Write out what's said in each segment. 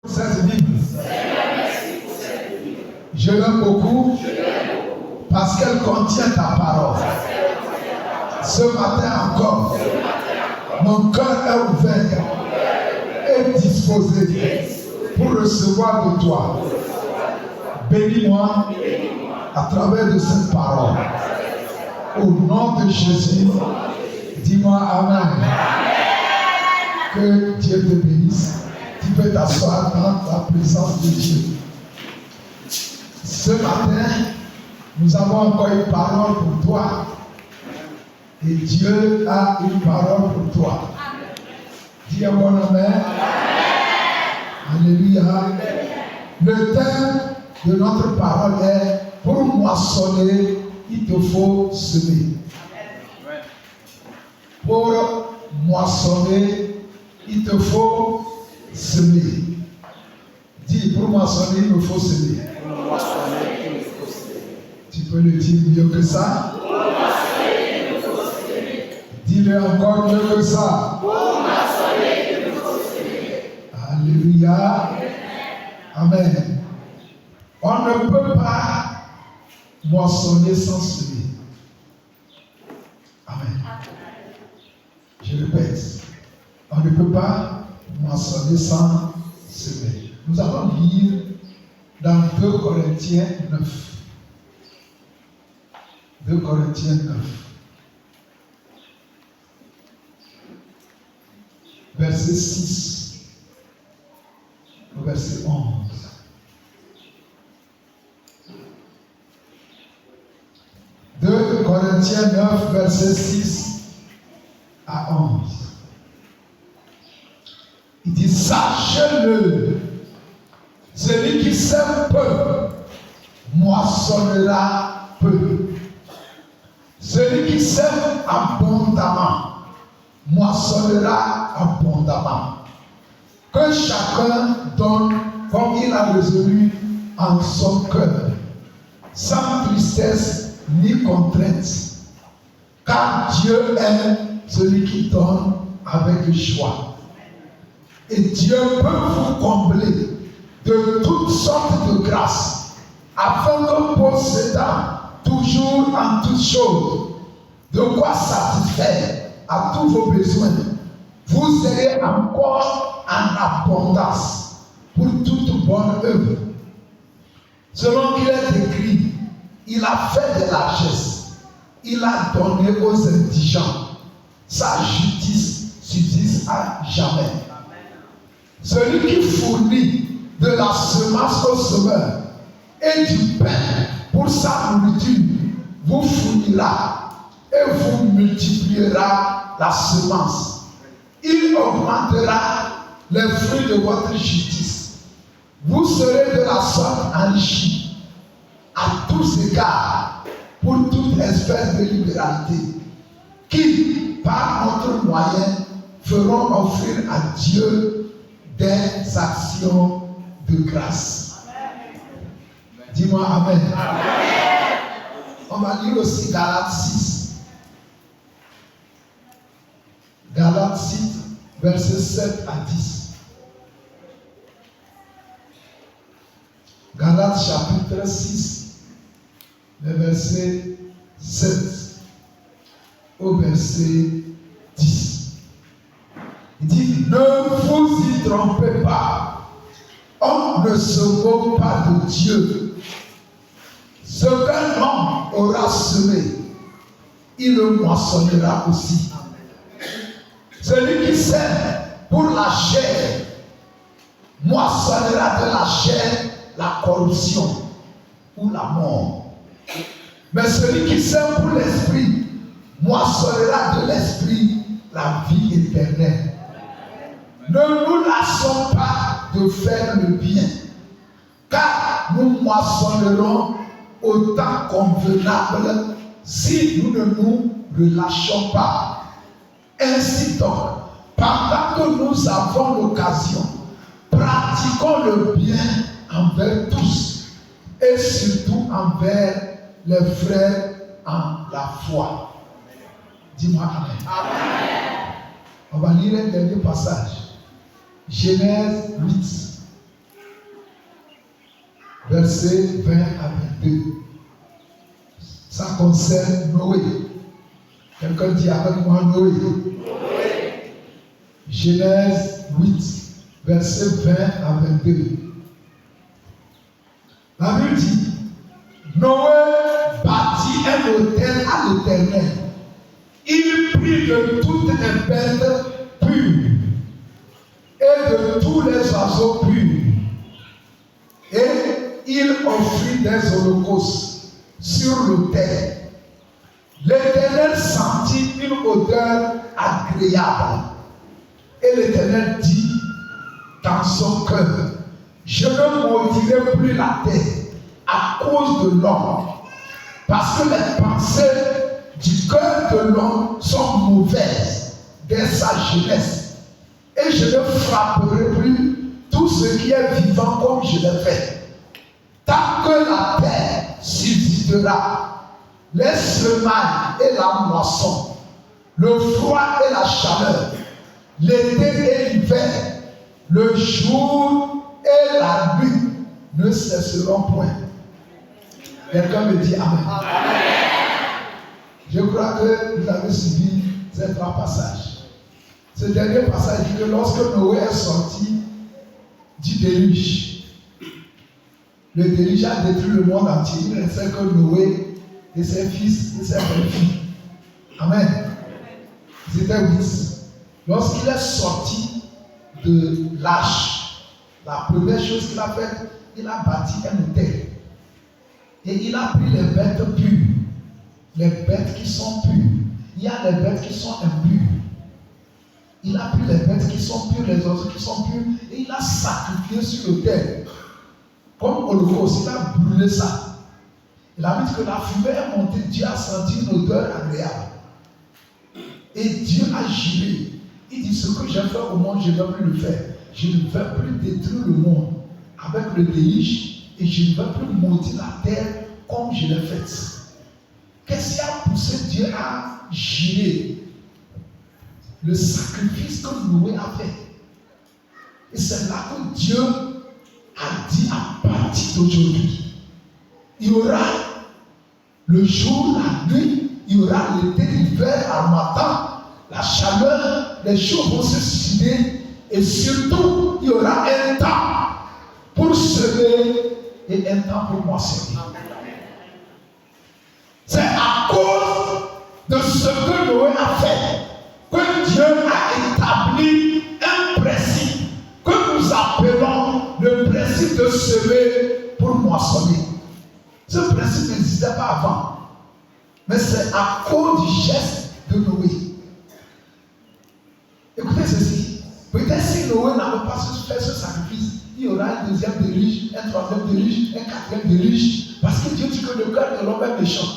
Cette Bible. Je l'aime beaucoup parce qu'elle contient ta parole. Ce matin encore, mon cœur est ouvert et disposé pour recevoir de toi. Bénis-moi à travers de cette parole. Au nom de Jésus, dis-moi Amen. Que Dieu te bénisse. Tu peux t'asseoir dans la présence de Dieu. Ce matin, nous avons encore une parole pour toi. Et Dieu a une parole pour toi. Dis un bon Amen. Alléluia. Le thème de notre parole est pour moissonner, il te faut semer. Pour moissonner, il te faut semer. Dis, pour moissonner, il me faut semer. Tu peux le dire mieux que ça? Dis-le encore mieux que ça. Alléluia. Amen. On ne peut pas moissonner sans semer. Amen. Je répète. On ne peut pas moissonner sans semer. Nous allons lire dans 2 Corinthiens 9. 2 Corinthiens 9. Verset 6 au verset 11. 2 Corinthiens 9, verset 6 à 11. Il dit, sachez-le, celui qui sème peu, moissonnera peu. Celui qui sème abondamment, moissonnera abondamment. Que chacun donne comme il a résolu en son cœur, sans tristesse ni contrainte. Car Dieu aime celui qui donne avec joie. Et Dieu peut vous combler de toutes sortes de grâces, afin que possédant toujours en toutes choses, de quoi satisfaire à tous vos besoins, vous serez encore en abondance pour toute bonne œuvre. Selon qu'il est écrit, il a fait de la largesses, il a donné aux indigents, sa justice subsiste à jamais. Celui qui fournit de la semence au semeur et du pain pour sa nourriture vous fournira et vous multipliera la semence. Il augmentera les fruits de votre justice. Vous serez de la sorte enrichis à tous égards pour toute espèce de libéralité, qui, par notre moyen, feront offrir à Dieu des actions de grâce. Dis-moi Amen. Amen. On va lire aussi Galates 6. Galates 6, versets 7 à 10. Galates chapitre 6, le verset 7 au verset 10. Il dit, ne vous y trompez pas. On ne se moque pas de Dieu. Ce qu'un homme aura semé, il le moissonnera aussi. Celui qui sème pour la chair, moissonnera de la chair la corruption ou la mort. Mais celui qui sème pour l'esprit, moissonnera de l'esprit la vie éternelle. Ne nous lassons pas de faire le bien, car nous moissonnerons au temps convenable si nous ne nous relâchons pas. Ainsi donc, pendant que nous avons l'occasion, pratiquons le bien envers tous et surtout envers les frères en la foi. Dis-moi Amen. Amen. On va lire un dernier passage. Genèse 8, versets 20 à 22. Ça concerne Noé. Quelqu'un dit avec moi Noé. Genèse 8, versets 20 à 22. La Bible dit, Noé bâtit un autel à l'Éternel. Il prit de toutes les bêtes pures et de tous les oiseaux purs. Et il offrit des holocaustes sur l'autel. L'Éternel sentit une odeur agréable. Et l'Éternel dit dans son cœur, je ne maudirai plus la terre à cause de l'homme, parce que les pensées du cœur de l'homme sont mauvaises dès sa jeunesse. Et je ne frapperai plus tout ce qui est vivant comme je l'ai fait. Tant que la terre subsistera, les semailles et la moisson, le froid et la chaleur, l'été et l'hiver, le jour et la nuit ne cesseront point. Quelqu'un me dit Amen. Amen. Je crois que vous avez suivi ces trois passages. Ce dernier passage dit que lorsque Noé est sorti du déluge, le déluge a détruit le monde entier. Il ne restait que Noé et ses fils et ses belles-filles. Amen. Ils étaient 8. Lorsqu'il est sorti de l'arche, la première chose qu'il a faite, il a bâti un autel. Et il a pris les bêtes pures, les bêtes qui sont pures. Il y a les bêtes qui sont impures. Il a pris les bêtes qui sont pures, les oiseaux qui sont purs, et il a sacrifié sur l'autel. Comme holocauste, il a brûlé ça. Il a dit que la fumée est montée, Dieu a senti une odeur agréable. Et Dieu a juré. Il dit, ce que j'ai fait au monde, je ne vais plus le faire. Je ne vais plus détruire le monde avec le déluge et je ne vais plus maudire la terre comme je l'ai fait. Qu'est-ce qui a poussé Dieu à jurer? Le sacrifice que Noé a fait. Et c'est là que Dieu a dit à partir d'aujourd'hui, il y aura le jour, la nuit, il y aura l'été, l'hiver, harmattan, la chaleur, les jours vont se suicider et surtout, il y aura un temps pour semer et un temps pour moissonner. C'est à cause de ce que Noé a fait que Dieu a établi un principe que nous appelons le principe de semer pour moissonner. Ce principe n'existait pas avant, mais c'est à cause du geste de Noé. Écoutez ceci, peut-être si Noé n'avait pas fait ce sacrifice, il y aura un deuxième déluge, un troisième déluge, un quatrième déluge, parce que Dieu dit que le cœur de l'homme est méchant.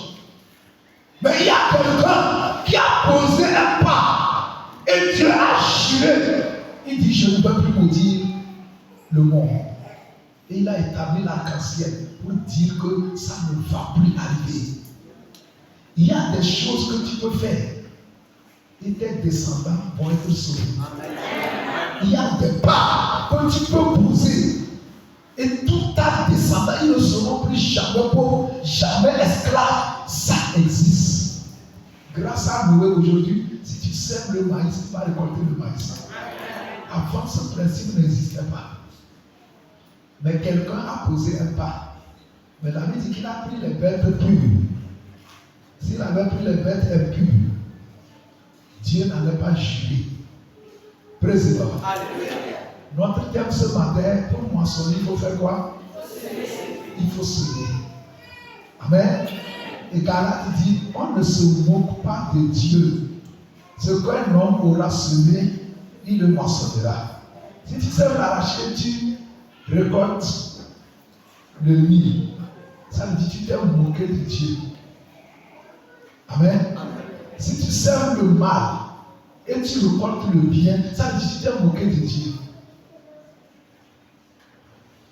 Mais il y a quelqu'un qui a posé un pas et Dieu a juré. Il dit, je ne peux plus maudire le monde. Et il a établi l'arc-en-ciel pour dire que ça ne va plus arriver. Il y a des choses que tu peux faire et tes descendants vont être sauvés. Il y a des pas que tu peux poser et tout ta descendant, ils ne seront plus jamais pauvres, jamais esclaves. Ça existe. Grâce à Noé aujourd'hui, si tu sèmes le maïs, tu vas récolter le maïs. Avant, ce principe n'existait pas. Mais quelqu'un a posé un pas. Mais la Bible dit qu'il a pris les bêtes pures. S'il avait pris les bêtes impures, Dieu n'allait pas jurer. Président. Notre thème ce matin, pour moissonner, il faut faire quoi? Il faut semer. Amen. Et Galate dit, on ne se moque pas de Dieu. Ce qu'un homme aura semé, il le moissonnera. Si tu sais l'arracher, tu récoltes le mil. Ça veut dire que tu t'es moqué de Dieu. Amen. Si tu sèmes le mal et tu récoltes le bien, ça veut dire que tu t'es moqué de Dieu.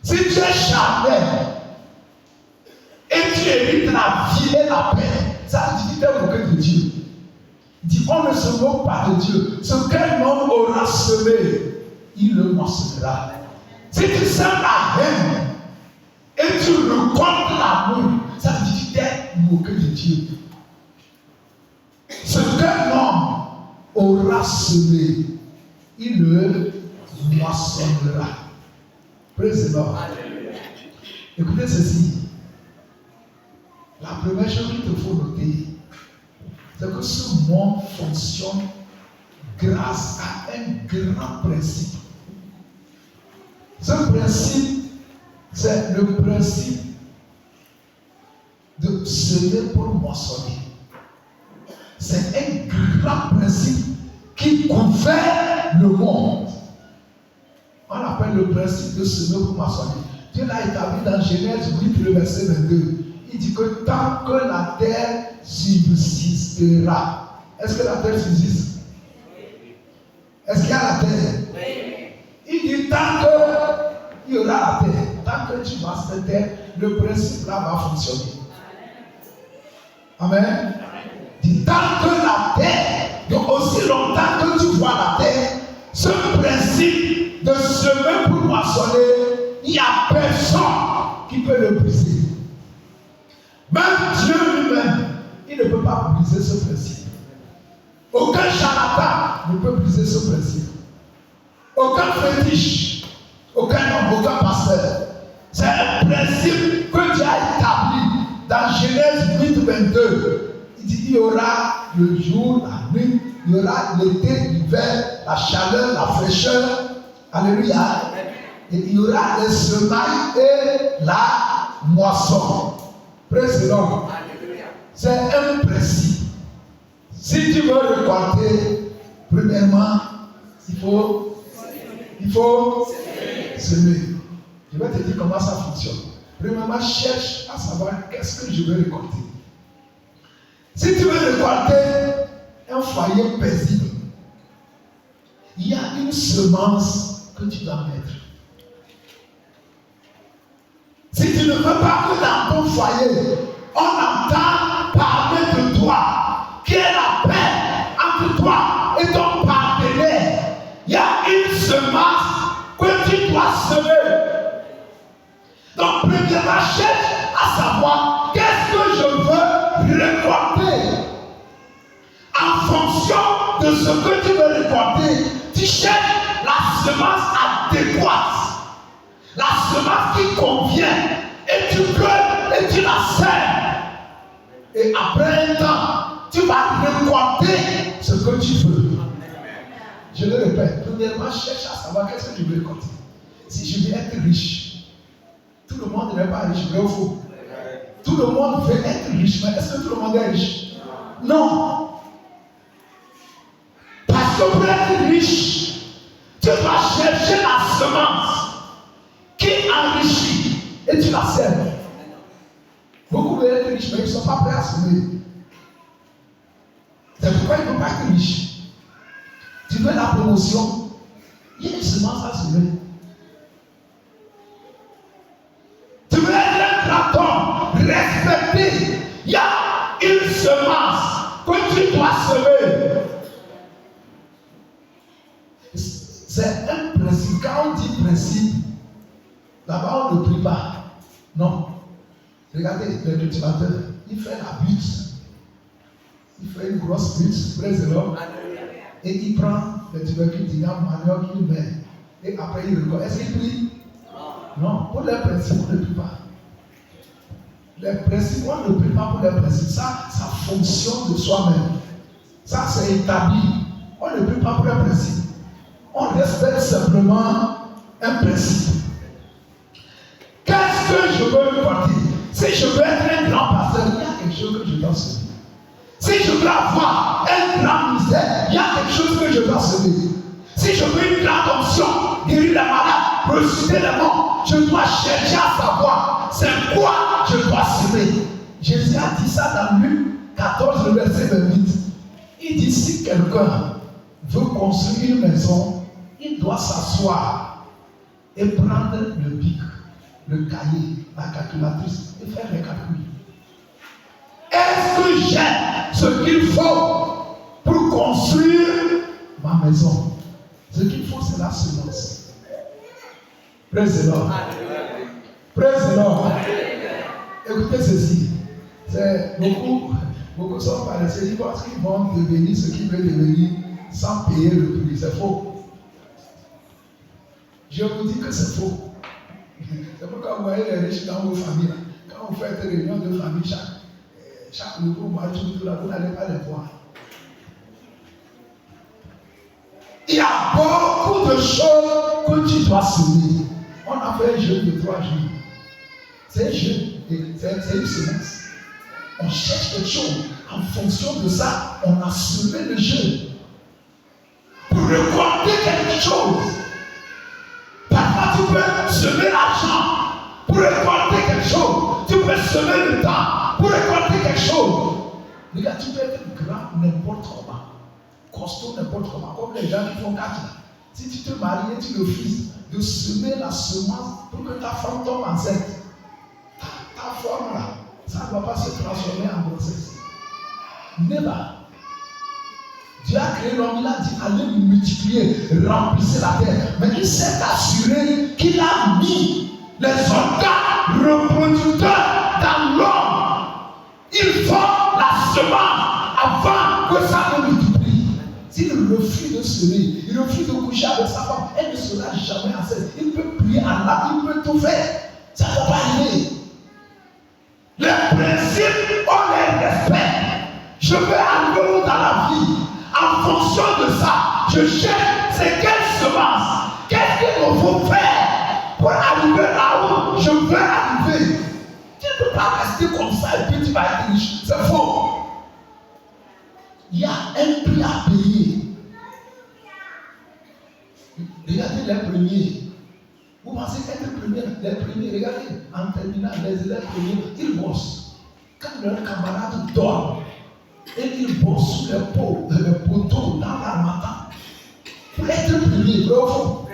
Si tu es charnel et tu hérites la vie et la paix, ça veut dire que tu t'es moqué de Dieu. Il dit, on ne se moque pas de Dieu. Ce qu'un homme aura semé, il le moissonnera. Si tu sèmes la haine et et tu rencontres l'amour, ça veut dire que tu t'es moqué de Dieu. Ce qu'un homme aura semé, il le moissonnera. Praise the Lord. Écoutez ceci. La première chose qu'il te faut noter, c'est que ce monde fonctionne grâce à un grand principe. Ce principe, c'est le principe de semer pour moissonner. C'est un grand principe qui gouverne le monde. On appelle le principe de semer pour moissonner. Dieu l'a établi dans Genèse 8, le verset 22. Il dit que tant que la terre subsistera. Est-ce que la terre subsiste? Est-ce qu'il y a la terre? Oui. Il dit tant qu'il y aura la terre, tant que tu vas cette terre, le principe là va fonctionner. Amen. Il dit tant que la terre, donc aussi longtemps que tu vois la terre, ce principe de semer pour moissonner, il n'y a personne qui peut le briser. Même Dieu lui-même, il ne peut pas briser ce principe. Aucun charlatan ne peut briser ce principe. Aucun fétiche, aucun homme, aucun pasteur. C'est un principe que Dieu a établi dans Genèse 8, 22. Il dit qu'il y aura le jour, la nuit, il y aura l'été, l'hiver, la chaleur, la fraîcheur. Alléluia. Et il y aura les semailles et la moisson. Praise the Lord. C'est un principe. Si tu veux récolter, premièrement, il faut semer. Je vais te dire comment ça fonctionne. Premièrement, cherche à savoir qu'est-ce que je veux récolter. Si tu veux récolter un foyer paisible, il y a une semence que tu dois mettre. Si tu ne veux pas que dans ton foyer, on entend parler de toi, qu'il y ait la paix entre toi et ton partenaire, il y a une semence que tu dois semer. Donc, premièrement, cherche à savoir qu'est-ce que je veux récolter. En fonction de ce que tu veux récolter, tu cherches la semence adéquate. La semence qui convient, et tu pleures et tu la sèmes. Et après un temps, tu vas récolter ce que tu veux. Je le répète, premièrement, cherche à savoir qu'est-ce que tu veux récolter. Si je veux être riche, tout le monde n'est pas riche, vrai ou faux? Tout le monde veut être riche, mais est-ce que tout le monde est riche? Non. Parce que pour être riche, tu dois chercher la semence qui enrichit et tu la sèmes. Beaucoup veulent être riches, mais ils ne sont pas prêts à semer. C'est pourquoi ils ne peuvent pas être riches. Tu veux la promotion, il y a une semence à semer. Tu veux être un grand homme, respecté, il y a une semence que tu dois semer. C'est un principe. Quand on dit principe, là-bas on ne prie pas. Non. Regardez le cultivateur, il fait la butte. Il fait une grosse butte, praise the Lord. Et il prend le tubercule d'igname, manioc, il met. Et après il reconnaît. Est-ce qu'il prie? Non. Pour les principes, on ne prie pas. Les principes, on ne prie pas pour les principes. Ça fonctionne de soi-même. Ça, c'est établi. On ne prie pas pour les principes. On respecte simplement un principe. Qu'est-ce que je veux récolter? Si je veux être un grand pasteur, il y a quelque chose que je dois semer. Si je veux avoir un grand ministère, il y a quelque chose que je dois semer. Si je veux une grande onction, guérir les malades, ressusciter les morts, je dois chercher à savoir c'est quoi je dois semer. Jésus a dit ça dans Luc 14, le verset 28. Il dit si quelqu'un veut construire une maison, il doit s'asseoir et prendre le bic, le cahier, la calculatrice et faire les calculs. Est-ce que j'ai ce qu'il faut pour construire ma maison? Ce qu'il faut, c'est la semence. Praise the Lord. Praise the Lord. Écoutez ceci. C'est beaucoup sont paresseux. Ils pensent qu'ils vont devenir ce qu'ils veulent devenir sans payer le prix. C'est faux. Je vous dis que c'est faux. C'est pourquoi vous voyez les riches dans vos familles. Quand vous faites des réunions de famille chaque nouveau mois, tout là, vous n'allez pas les voir. Il y a beaucoup de choses que tu dois semer. On a fait un jeûne de 3 jours. C'est un jeûne, c'est une semence. On cherche quelque chose. En fonction de ça, on a semé le jeûne. Pour récolter quelque chose. Parfois, tu peux semer l'argent pour récolter quelque chose. Tu peux semer le temps pour récolter quelque chose. Regarde, tu peux être grand n'importe comment. Costaud n'importe comment. Comme les gens qui font 4 ans. Si tu te maries et tu refuses de semer la semence pour que ta femme tombe enceinte, ta forme là, ça ne va pas se transformer en grossesse. Never. Dieu a créé l'homme, il a dit allez multiplier, remplissez la terre. Mais il s'est assuré qu'il a mis les organes reproducteurs dans l'homme. Il faut la semence avant que ça ne multiplie. S'il refuse de semer, il refuse de coucher avec sa femme, elle ne sera jamais enceinte. Il peut prier en là, il peut tout faire. Ça ne va pas aller. Les principes, on les respecte. Je veux arriver dans la vie. En fonction de ça, je cherche c'est quelle semence. Qu'est-ce qu'il me faut faire pour arriver là où je veux arriver. Tu ne peux pas rester comme ça et puis tu vas être riche. C'est faux. Il y a un prix à payer. Regardez les premiers. Vous pensez qu'être les premiers, regardez, en terminant, les élèves premiers, ils bossent. Quand leurs camarades dorment, et ils bossent sur les poteaux dans l'armatan. Pour être premier, bravo.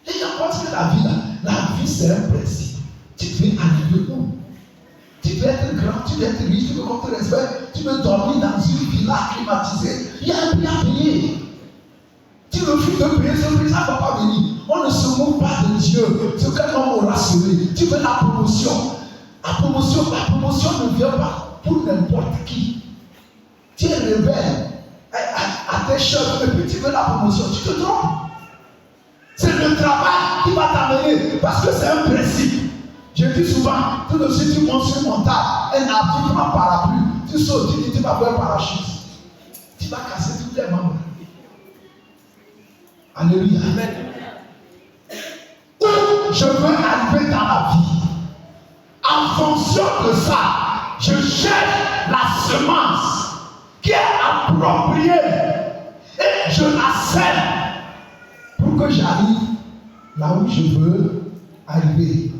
Et je pense que la vie c'est un principe. Tu veux arriver où? Tu veux être grand, tu veux être riche, tu veux qu'on te respecte, tu veux dormir dans une villa climatisée. Il y a un prix à payer. Tu refuses de payer ce prix, ça ne va pas venir. On ne se moque pas de Dieu. Ce qu'un homme aura semé. Tu veux la promotion. La promotion ne vient pas pour n'importe qui. Tu es rebelle à tes chefs et puis tu veux la promotion. Tu te trompes. C'est le travail qui va t'amener parce que c'est un principe. Je dis souvent, tout de suite tu montes sur mon tas, un arbre, tu prends parapluie, tu sautes, tu dis tu vas faire parachute. Tu vas casser tous les membres. Alléluia. Où je veux arriver dans la vie. En fonction de ça, je cherche la semence qui est appropriée et je la sème pour que j'arrive là où je veux arriver.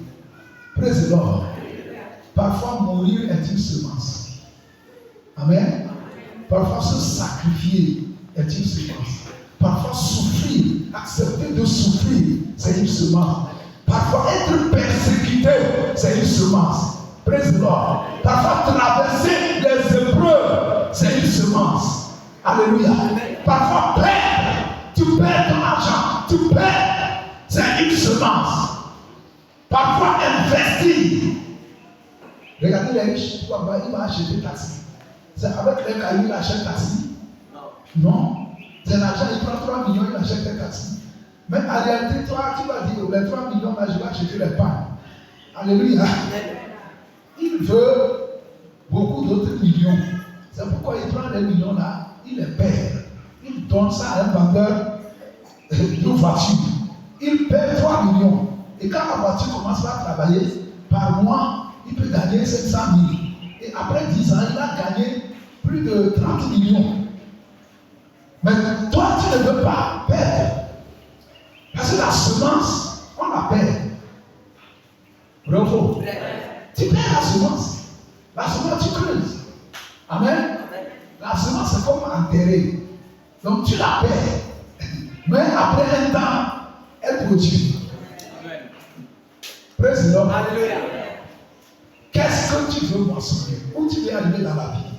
Praise the Lord. Parfois, mourir est une semence. Amen. Parfois, se sacrifier est une semence. Parfois, souffrir, accepter de souffrir, c'est une semence. Parfois, être persécuté, c'est une semence. Praise the Lord. Parfois, traverser les épreuves, c'est une semence. Alléluia. Parfois, perdre, tu perds ton argent, tu perds, c'est une semence. Parfois, investir. Regardez les riches, il va acheter taxi. C'est avec les cailloux, il achète taxi. Non. C'est l'argent, il prend 3 millions, il achète un taxi. Mais en réalité, toi, tu vas dire, les 3 millions, là, je vais acheter les pains. Alléluia. Il veut beaucoup d'autres millions. C'est pourquoi il prend les millions là, il les perd. Il donne ça à un vendeur de voiture. Il perd 3 millions. Et quand la voiture commence à travailler, par mois, il peut gagner 700 000. Et après 10 ans, il a gagné plus de 30 millions. Mais toi, tu ne veux pas perdre. Parce que la semence, on la perd. Bravo. Tu perds la semence. La semence, tu creuses. Amen. La semence, c'est comme enterrer. Donc, tu la perds. Mais après un temps, elle produit. Praise the Lord. Alléluia. Qu'est-ce que tu veux moissonner? Où tu veux arriver dans la vie?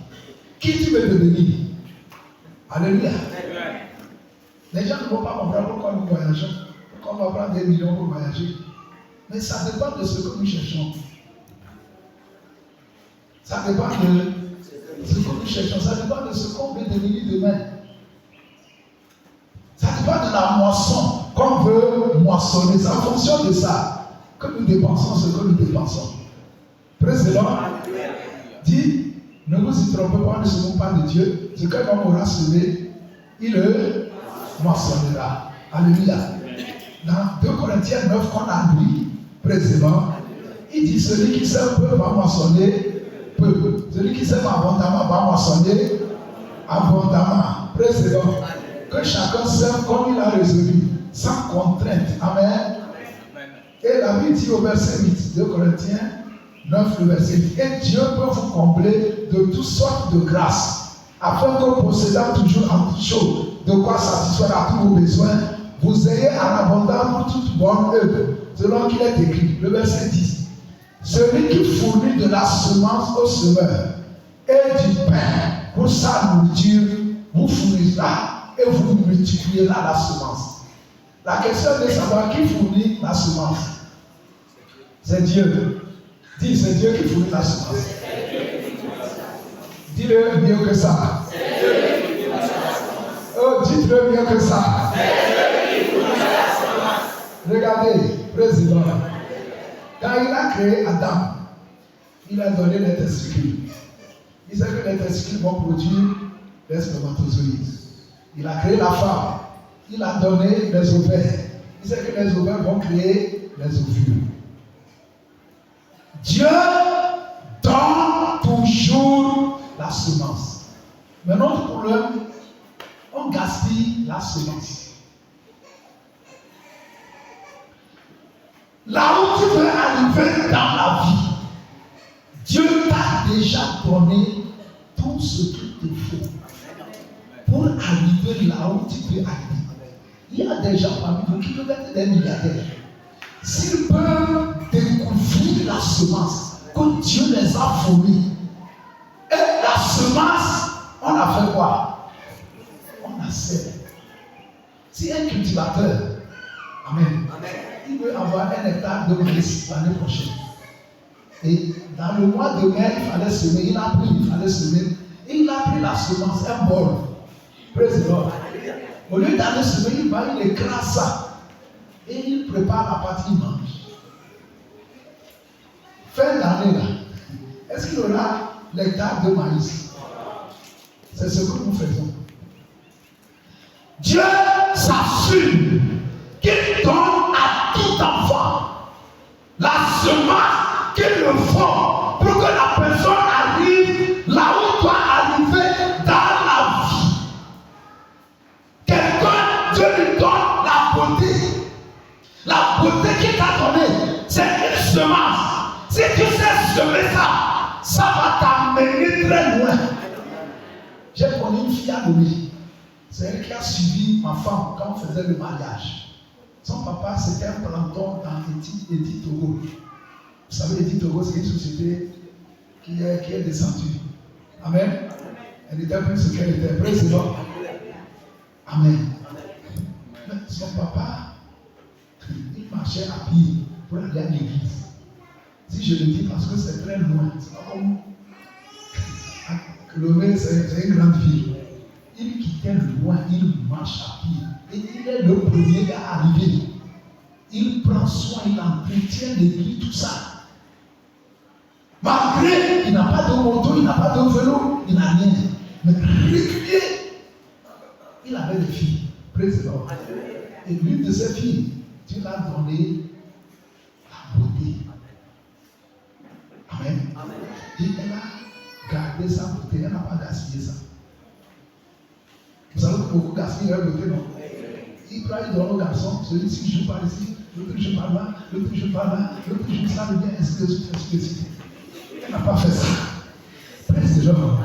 Qui tu veux devenir? Alléluia. Les gens ne vont pas comprendre pourquoi nous voyageons. Pourquoi on va prendre des millions pour voyager. Mais ça dépend de ce que nous cherchons. Ça dépend de ce que nous cherchons. Ça dépend de ce qu'on veut devenir demain. Ça dépend de la moisson qu'on veut moissonner. C'est en fonction de ça que nous dépensons ce que nous dépensons. Praise the Lord. Dit, ne vous y trompez pas, ne se pas de Dieu. Ce que l'homme aura semé, il le moissonnera. Alléluia. Dans 2 Corinthiens 9 qu'on a lu précédemment, il dit celui qui sème peu va moissonner peu. Celui qui sème abondamment va moissonner abondamment. Précédemment. Que chacun sème comme il a résolu, sans contrainte. Amen. Et la Bible dit au verset 8, 2 Corinthiens 9, le verset 8, et Dieu peut vous combler de toutes sortes de grâces, afin que possédant toujours en toutes choses, de quoi satisfaire à tous vos besoins, vous ayez en abondance pour toute bonne œuvre, selon qu'il est écrit, le verset 10. Celui qui fournit de la semence au semeur et du pain pour sa nourriture, vous fournira et vous multipliera la semence. La question est de savoir qui fournit la semence. C'est Dieu. Dis, c'est Dieu qui fournit la semence. Dis-le mieux que ça. Oh, dites-le mieux que ça. Regardez, président. Quand il a créé Adam, il a donné les testicules. Il sait que les testicules vont produire les spermatozoïdes. Il a créé la femme. Il a donné les ovaires. Il sait que les ovaires vont créer les ovules. Dieu donne toujours la semence. Mais notre problème, on gaspille la semence. Là où tu veux arriver dans la vie, Dieu t'a déjà donné tout ce qu'il te faut pour arriver là où tu peux arriver. Il y a des gens parmi vous qui peuvent être des milliardaires. S'ils peuvent découvrir la semence que Dieu les a fournis, et la semence, on a fait quoi? On a semé. Si un cultivateur, amen, il veut avoir un hectare de maïs l'année prochaine, et dans le mois de mai, il fallait semer, il a pris, il fallait semer, et il a pris la semence, un bol. Praise the Lord. Au lieu d'aller semer, il va, il écrase ça. Et il prépare la partie, il mange. Fin d'année là, est-ce qu'il aura l'hectare de maïs? C'est ce que nous faisons. Dieu s'assure qu'il donne à tout enfant la semence qu'il le faut pour que la personne arrive là où doit arriver dans la vie. Quelqu'un, Dieu lui donne la beauté. La beauté qu'il t'a donnée, c'est une semence. Si tu sais semer ça, ça va t'amener très loin. J'ai connu une fille à Louis. C'est elle qui a suivi ma femme quand on faisait le mariage. Son papa, c'était un planton dans Edi Togo. Vous savez, Edi Togo, c'est une société qui est descendue. Amen. Elle était plus ce qu'elle était. Président. Amen. Mais son papa, il marchait à pied pour aller à l'église. Si je le dis parce que c'est très loin, c'est pas comme Lomé, c'est une grande ville. Il quittait loin, il marche à pied. Et il est le premier à arriver. Il prend soin, il entretient l'église, tout ça. Malgré qu'il n'a pas de moto, il n'a pas de vélo, il n'a rien. Mais régulier, il avait des filles. Président. Et l'une de ses filles, Dieu l'a donné la beauté. Amen. Et elle a gardé sa beauté, elle n'a pas gaspillé ça. Vous savez que beaucoup gaspillent leur beauté, non? Il croit qu'il donne aux garçons, celui-ci joue par ici, l'autre joue par là, l'autre joue par là, l'autre joue ça, le bien, ainsi de suite, ainsi de suite. Elle n'a pas fait ça. Presque genre.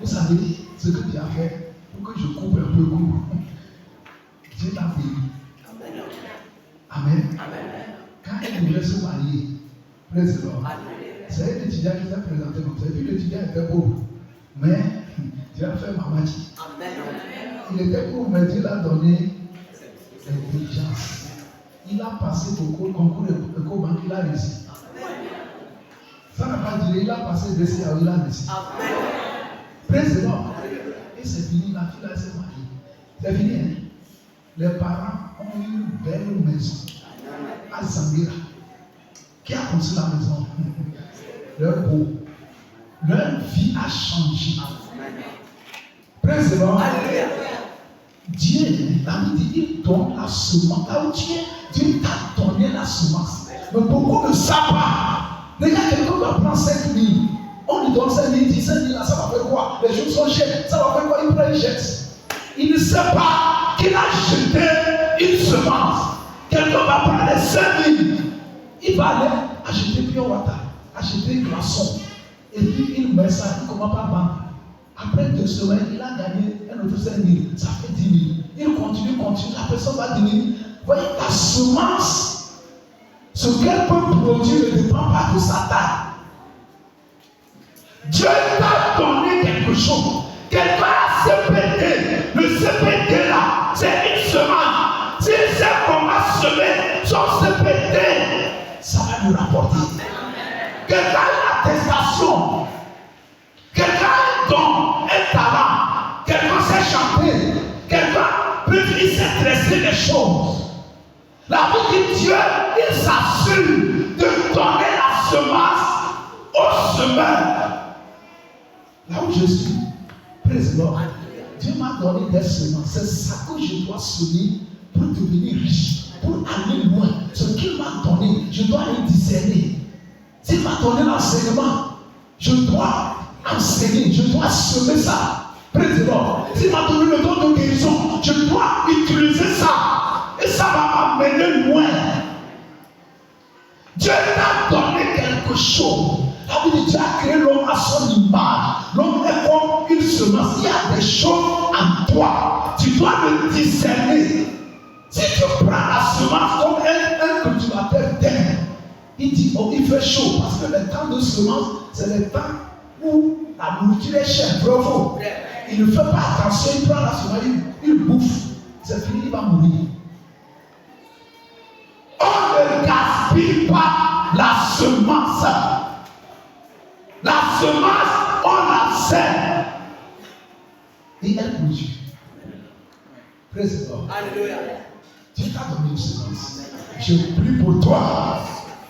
Vous savez ce que Dieu a fait pour que je coupe un peu court. Dieu l'a béni. Amen. Quand elle voulait se marier, praise the Lord. C'est un étudiant qui s'est présenté comme ça. Et puis l'étudiant était pauvre. Mais Dieu a fait mamati. Il était pauvre, mais Dieu l'a donné l'intelligence. Il a passé au concours a réussi. Ça n'a pas duré, il a passé 2 ans, il a réussi. Président. Et c'est fini, la fille là s'est mariée. C'est fini, hein? Les parents ont eu une belle maison à Zambira. Qui a construit la maison? Leur beau. Leur vie a changé. Président. Dieu, la Bible dit, il donne la semence. Là où Dieu t'a donné la semence. Mais beaucoup ne savent pas. Regarde, quelqu'un va prendre 5 000. On lui donne 5 000, il dit 5 000, là, ça va faire quoi? Les jours sont chers, ça va faire quoi? Il prend, il jette. Il ne sait pas qu'il a jeté une semence. Quelqu'un va prendre les 5 000. Il va aller acheter pure water, acheter glaçon. Et puis il met ça, il commence par vendre. Après 2 semaines, il a gagné un autre 5 000. Ça fait 10 000. Il continue, la personne va diminuer. Voyez, la semence, ce qu'elle peut produire ne dépend pas de sa taille. Dieu t'a donné quelque chose. Quelqu'un a CPD. Le CPD là, c'est une semence. S'il sait comment semer son CPD, ça va lui rapporter. Quelqu'un a une attestation. Quelqu'un a un don, un talent. Quelqu'un sait chanter. Quelqu'un peut sait dresser les choses. La Bible dit Dieu, il s'assure de donner la semence au semeur. Là où je suis, président, Dieu m'a donné des semences. C'est ça que je dois semer pour devenir riche, pour aller loin. Ce qu'il m'a donné, je dois le discerner. S'il m'a donné l'enseignement, je dois enseigner, je dois semer ça. Président, s'il m'a donné le don de guérison, je dois utiliser ça. Et ça va m'amener loin. Dieu t'a donné quelque chose. La Bible dit Dieu a créé l'homme à son image. L'homme est comme une semence. Il y a des choses en toi. Tu dois le discerner. Si tu prends la semence comme un cultivateur d'air, il dit oh, il fait chaud. Parce que le temps de semence, c'est le temps où la nourriture est chère. Bravo. Il ne fait pas attention. Il prend la semence, il bouffe. C'est fini, il va mourir. On ne gaspille pas la semence. La semence, on la sème. Et elle produit. Président. Alléluia. Dieu t'a donné une semence. Je prie pour toi.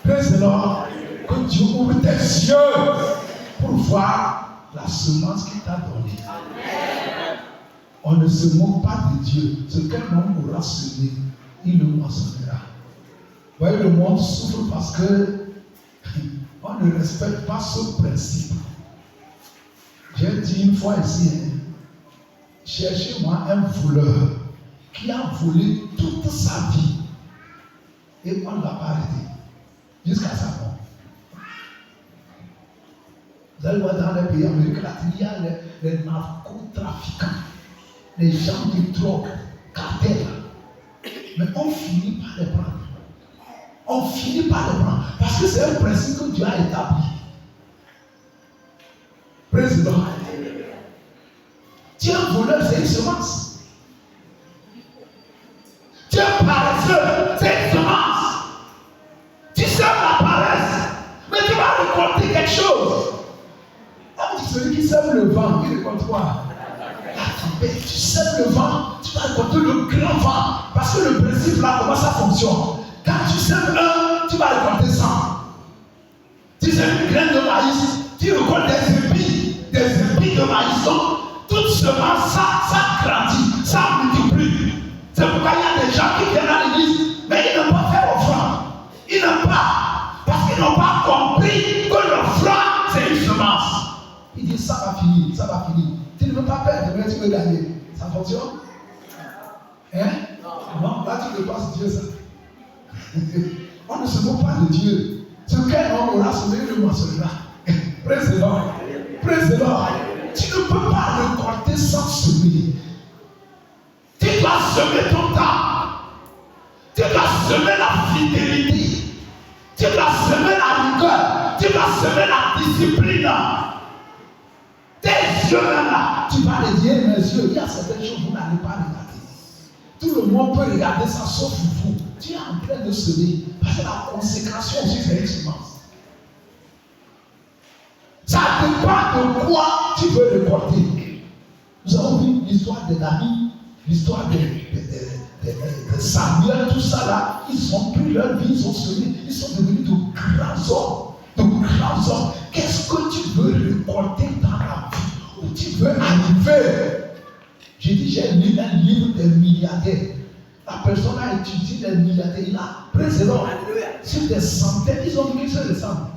Président. Que Dieu ouvre tes yeux pour voir la semence qu'il t'a donnée. On ne se moque pas de Dieu. Ce qu'un homme aura semé, il le moissonnera. Vous voyez, le monde souffre parce que on ne respecte pas ce principe. J'ai dit une fois ici, cherchez-moi un voleur qui a volé toute sa vie et on ne l'a pas arrêté jusqu'à sa mort. Vous allez voir dans les pays américains latins, il y a les narcotrafiquants, les gens qui droguent, cartels. Mais on finit par les prendre. On finit par le prendre. Parce que c'est un principe que Dieu a établi. Président. Tu es un voleur, c'est une semence. Tu es un paresseux, c'est une semence. Tu sèmes la paresse, mais tu vas récolter quelque chose. On dit celui qui sème le vent, il récolte quoi? La tempête. Tu sèmes le vent, tu vas récolter le grand vent. Parce que le principe là, comment ça fonctionne? Quand tu sèmes un, tu vas récolter 100. Tu sèmes une graine de maïs, tu récoltes des épis de maïs. Donc, toute semence, ça grandit, ça multiplie. C'est pourquoi il y a des gens qui viennent à l'église, mais ils n'ont pas fait l'offrande. Ils n'ont pas, parce qu'ils n'ont pas compris que l'offrande, c'est une semence. Ils disent, ça va finir, ça va finir. Tu ne veux pas perdre, mais tu veux gagner. Ça fonctionne? Hein? Non, là tu ne passes Dieu ça. On ne se moque pas de Dieu. Ce qu'un homme aura semé, il le moissonnera. Président. Tu ne peux pas récolter sans semer. Tu dois semer ton temps. Tu dois semer la fidélité. Tu dois semer la rigueur. Tu dois semer la discipline. Tes yeux là, tu vas les dire, mes yeux, il y a certaines choses que vous n'allez pas regarder. Tout le monde peut regarder ça sauf vous. Tu es en train de semer. Parce que la consécration aussi, c'est une semence. Ça dépend de quoi tu veux récolter. Nous avons vu l'histoire de David, l'histoire de Samuel, tout ça là. Ils ont pris leur vie, ils ont semé, ils sont devenus de grands hommes. De grands hommes. Qu'est-ce que tu veux récolter dans la vie? Où tu veux arriver? J'ai dit, j'ai lu un livre des milliardaires. La personne a étudié les milliardaires. Il a précédent sur des centaines. Ils ont mis sur les centaines.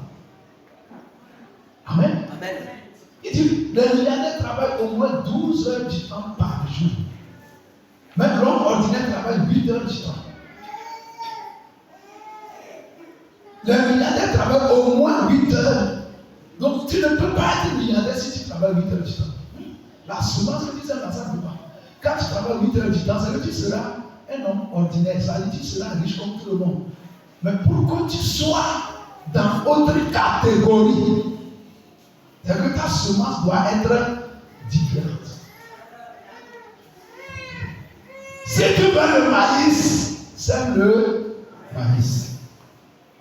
Amen. Amen. Il dit, les milliardaires travaillent au moins 12 heures du temps par jour. Même l'homme ordinaire travaille 8 heures du temps. Les milliardaires travaillent au moins 8 heures. Donc tu ne peux pas être milliardaire si tu travailles 8 heures du temps. La semence que tu sais, ça ne peut pas. Quand tu travailles 8 heures du temps, c'est que tu seras un homme ordinaire. Ça veut dire que tu seras riche comme tout le monde. Mais pour que tu sois dans autre catégorie, c'est que ta semence doit être différente. Si tu veux le maïs, sème le maïs.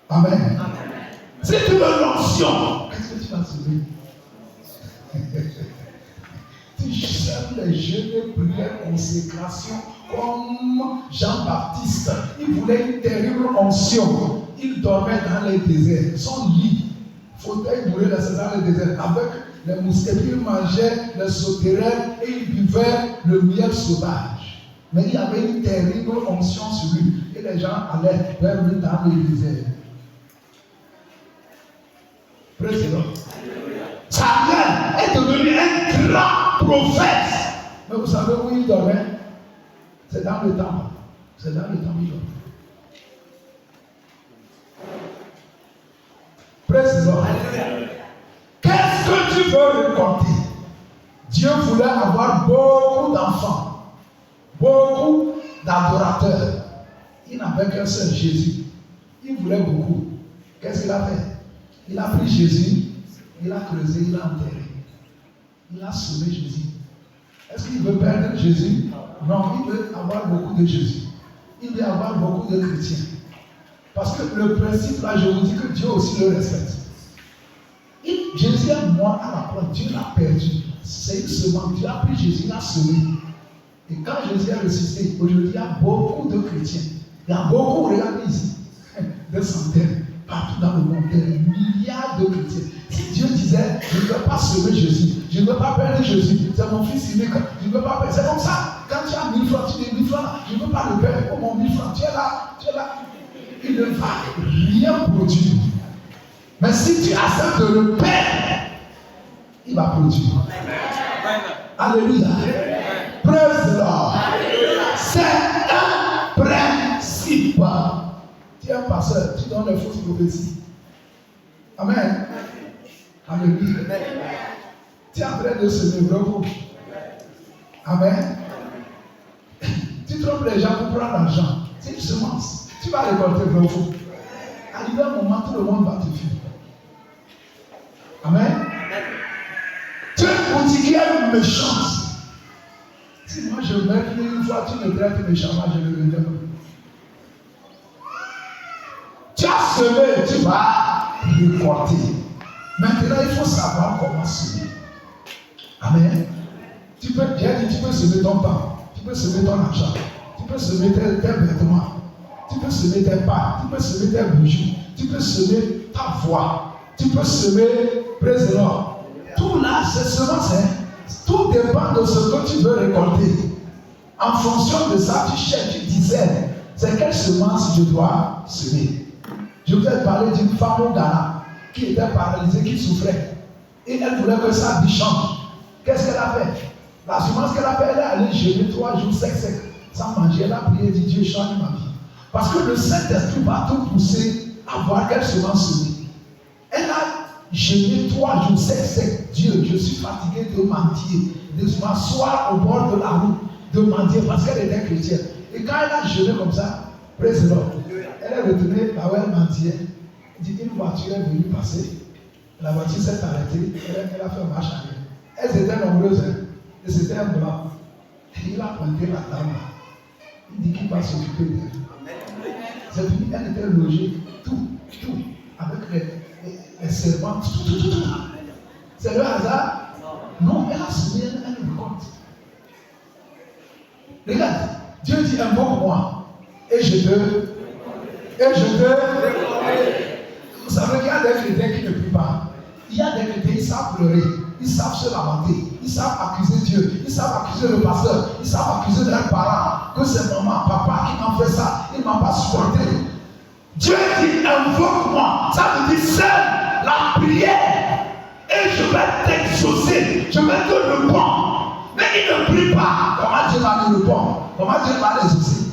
Amen. Amen. Si tu veux l'onction, qu'est-ce que tu vas semer? Tu sèmes les jeûnes, prières, consécration, comme Jean-Baptiste. Il voulait une terrible onction. Il dormait dans les déserts. Son lit, fauteuil brûlé dans le désert. Avec les mousquetaires, il mangeait les sauterelles et il buvait le miel sauvage. Mais il y avait une terrible onction sur lui. Et les gens allaient vers lui dans le désert. Praise the Lord. Samuel est devenu un grand prophète. Mais vous savez où il dormait? C'est dans le temple. C'est dans le temple il dormait. Praise the Lord. Qu'est-ce que tu veux récolter? Dieu voulait avoir beaucoup d'enfants, beaucoup d'adorateurs. Il n'avait qu'un seul, Jésus. Il voulait beaucoup. Qu'est-ce qu'il a fait? Il a pris Jésus, il a creusé, il a enterré. Il a semé Jésus. Est-ce qu'il veut perdre Jésus? Non, il veut avoir beaucoup de Jésus. Il veut avoir beaucoup de chrétiens. Parce que le principe là, je vous dis que Dieu aussi le respecte. Jésus est mort à la croix, Dieu l'a perdu. C'est une semence. Dieu a pris Jésus, il a semé. Et quand Jésus est ressuscité, aujourd'hui il y a beaucoup de chrétiens. Il y a beaucoup, regardez ici, de centaines. Partout dans le monde, des milliards de chrétiens. Si Dieu disait, je ne veux pas sauver Jésus, je ne veux pas perdre Jésus, c'est mon fils unique, je ne veux pas perdre. C'est comme ça. Quand tu as 1000 francs, tu dis 1000 francs, je ne veux pas le perdre. Oh mon 1000 francs, tu es là, tu es là. Il ne va rien produire. Mais si tu acceptes de le perdre, il va produire. Alléluia. Praise the Lord. C'est un principe. Tu es un pasteur, tu donnes les fausses prophéties. Amen. Alléluia. Tu es en train de semer bravo. Amen. Tu trompes les gens pour prendre l'argent. C'est une semence. Tu vas récolter bravo. Arrivé un moment, tout le monde va te fuir. Amen. Tu es boutiquière méchante. Si moi je mets une fois, tu me traites méchamment, je ne le donne. Tu as semé, tu vas récolter. Maintenant, il faut savoir comment semer. Amen. Tu peux semer ton temps, tu peux semer ton argent, tu peux semer tes vêtements, tu peux semer tes pâtes, tu peux semer tes bijoux, tu peux semer ta voix, tu peux semer, praise the Lord. Tout là, c'est semence. Tout dépend de ce que tu veux récolter. En fonction de ça, tu cherches, tu discernes. C'est quelle semence je dois semer. Je vous ai parlé d'une femme au Ghana qui était paralysée, qui souffrait. Et elle voulait que sa vie change. Qu'est-ce qu'elle a fait? La semence qu'elle a fait, elle est allée jeûner 3 jours sec, sans manger. Elle a prié et dit, Dieu change ma vie. Parce que le Saint-Esprit va tout pousser à voir quelle semence semer. Elle a jeûné 3 jours sec. Dieu, je suis fatigué de mentir, de m'asseoir au bord de la route, de mentir parce qu'elle était chrétienne. Et quand elle a jeûné comme ça, praise the Lord, elle est retournée là où elle mentait. Elle dit, une voiture est venue passer. La voiture s'est arrêtée. Elle a fait marche arrière. Elles étaient nombreuses. Et c'était un blanc. Et il a pointé la dame là. Il dit qu'il va s'occuper d'elle. C'est fini, elle était logée, tout, avec les serpents, tout. C'est le hasard? Non, elle a semé, elle nous compte. Regarde, Dieu dit invoque-moi, et je te. Vous savez qu'il y a des chrétiens qui ne prient pas. Il y a des chrétiens qui savent pleurer, ils savent se lamenter, ils savent accuser Dieu, ils savent accuser le pasteur, ils savent accuser leurs parents, que c'est maman, papa qui m'a fait ça, il ne m'a pas supporté. Dieu dit invoque-moi, ça veut dire seule la prière, et je vais t'exaucer, je vais te répondre. Mais il ne prie pas. Comment Dieu va lui répondre? Comment Dieu va l'exaucer?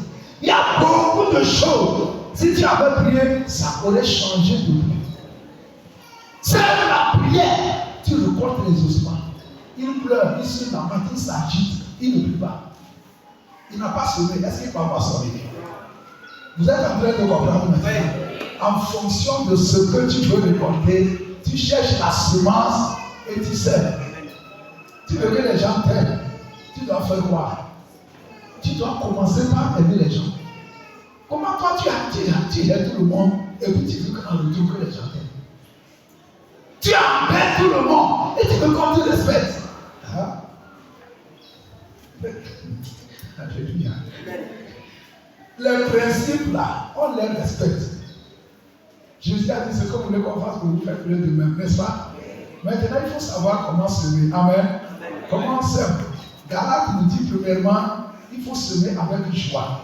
Il y a beaucoup de choses. Si tu avais prié, ça aurait changé de vie. C'est la prière. Tu récoltes les ossements. Il pleure, il se lamente, il s'agite, il ne prie pas. Il n'a pas semé. Est-ce qu'il va pas semer? Vous êtes en train de comprendre maintenant. En fonction de ce que tu veux récolter, tu cherches la semence et tu sèmes. Tu veux que les gens t'aiment. Tu dois faire quoi? Tu dois commencer par aimer les gens. Comment toi tu aimes tout le monde et puis tu veux qu'en retour que les gens t'aiment? Tu embêtes tout le monde et tu veux qu'on te respecte. Hein? Alléluia. Les principes là, on les respecte. Jésus a dit ce que vous voulez qu'on fasse pour vous faire plus de même, n'est-ce pas? Maintenant, il faut savoir comment semer. Amen. Comment on sème? Galate nous dit premièrement, il faut semer avec joie.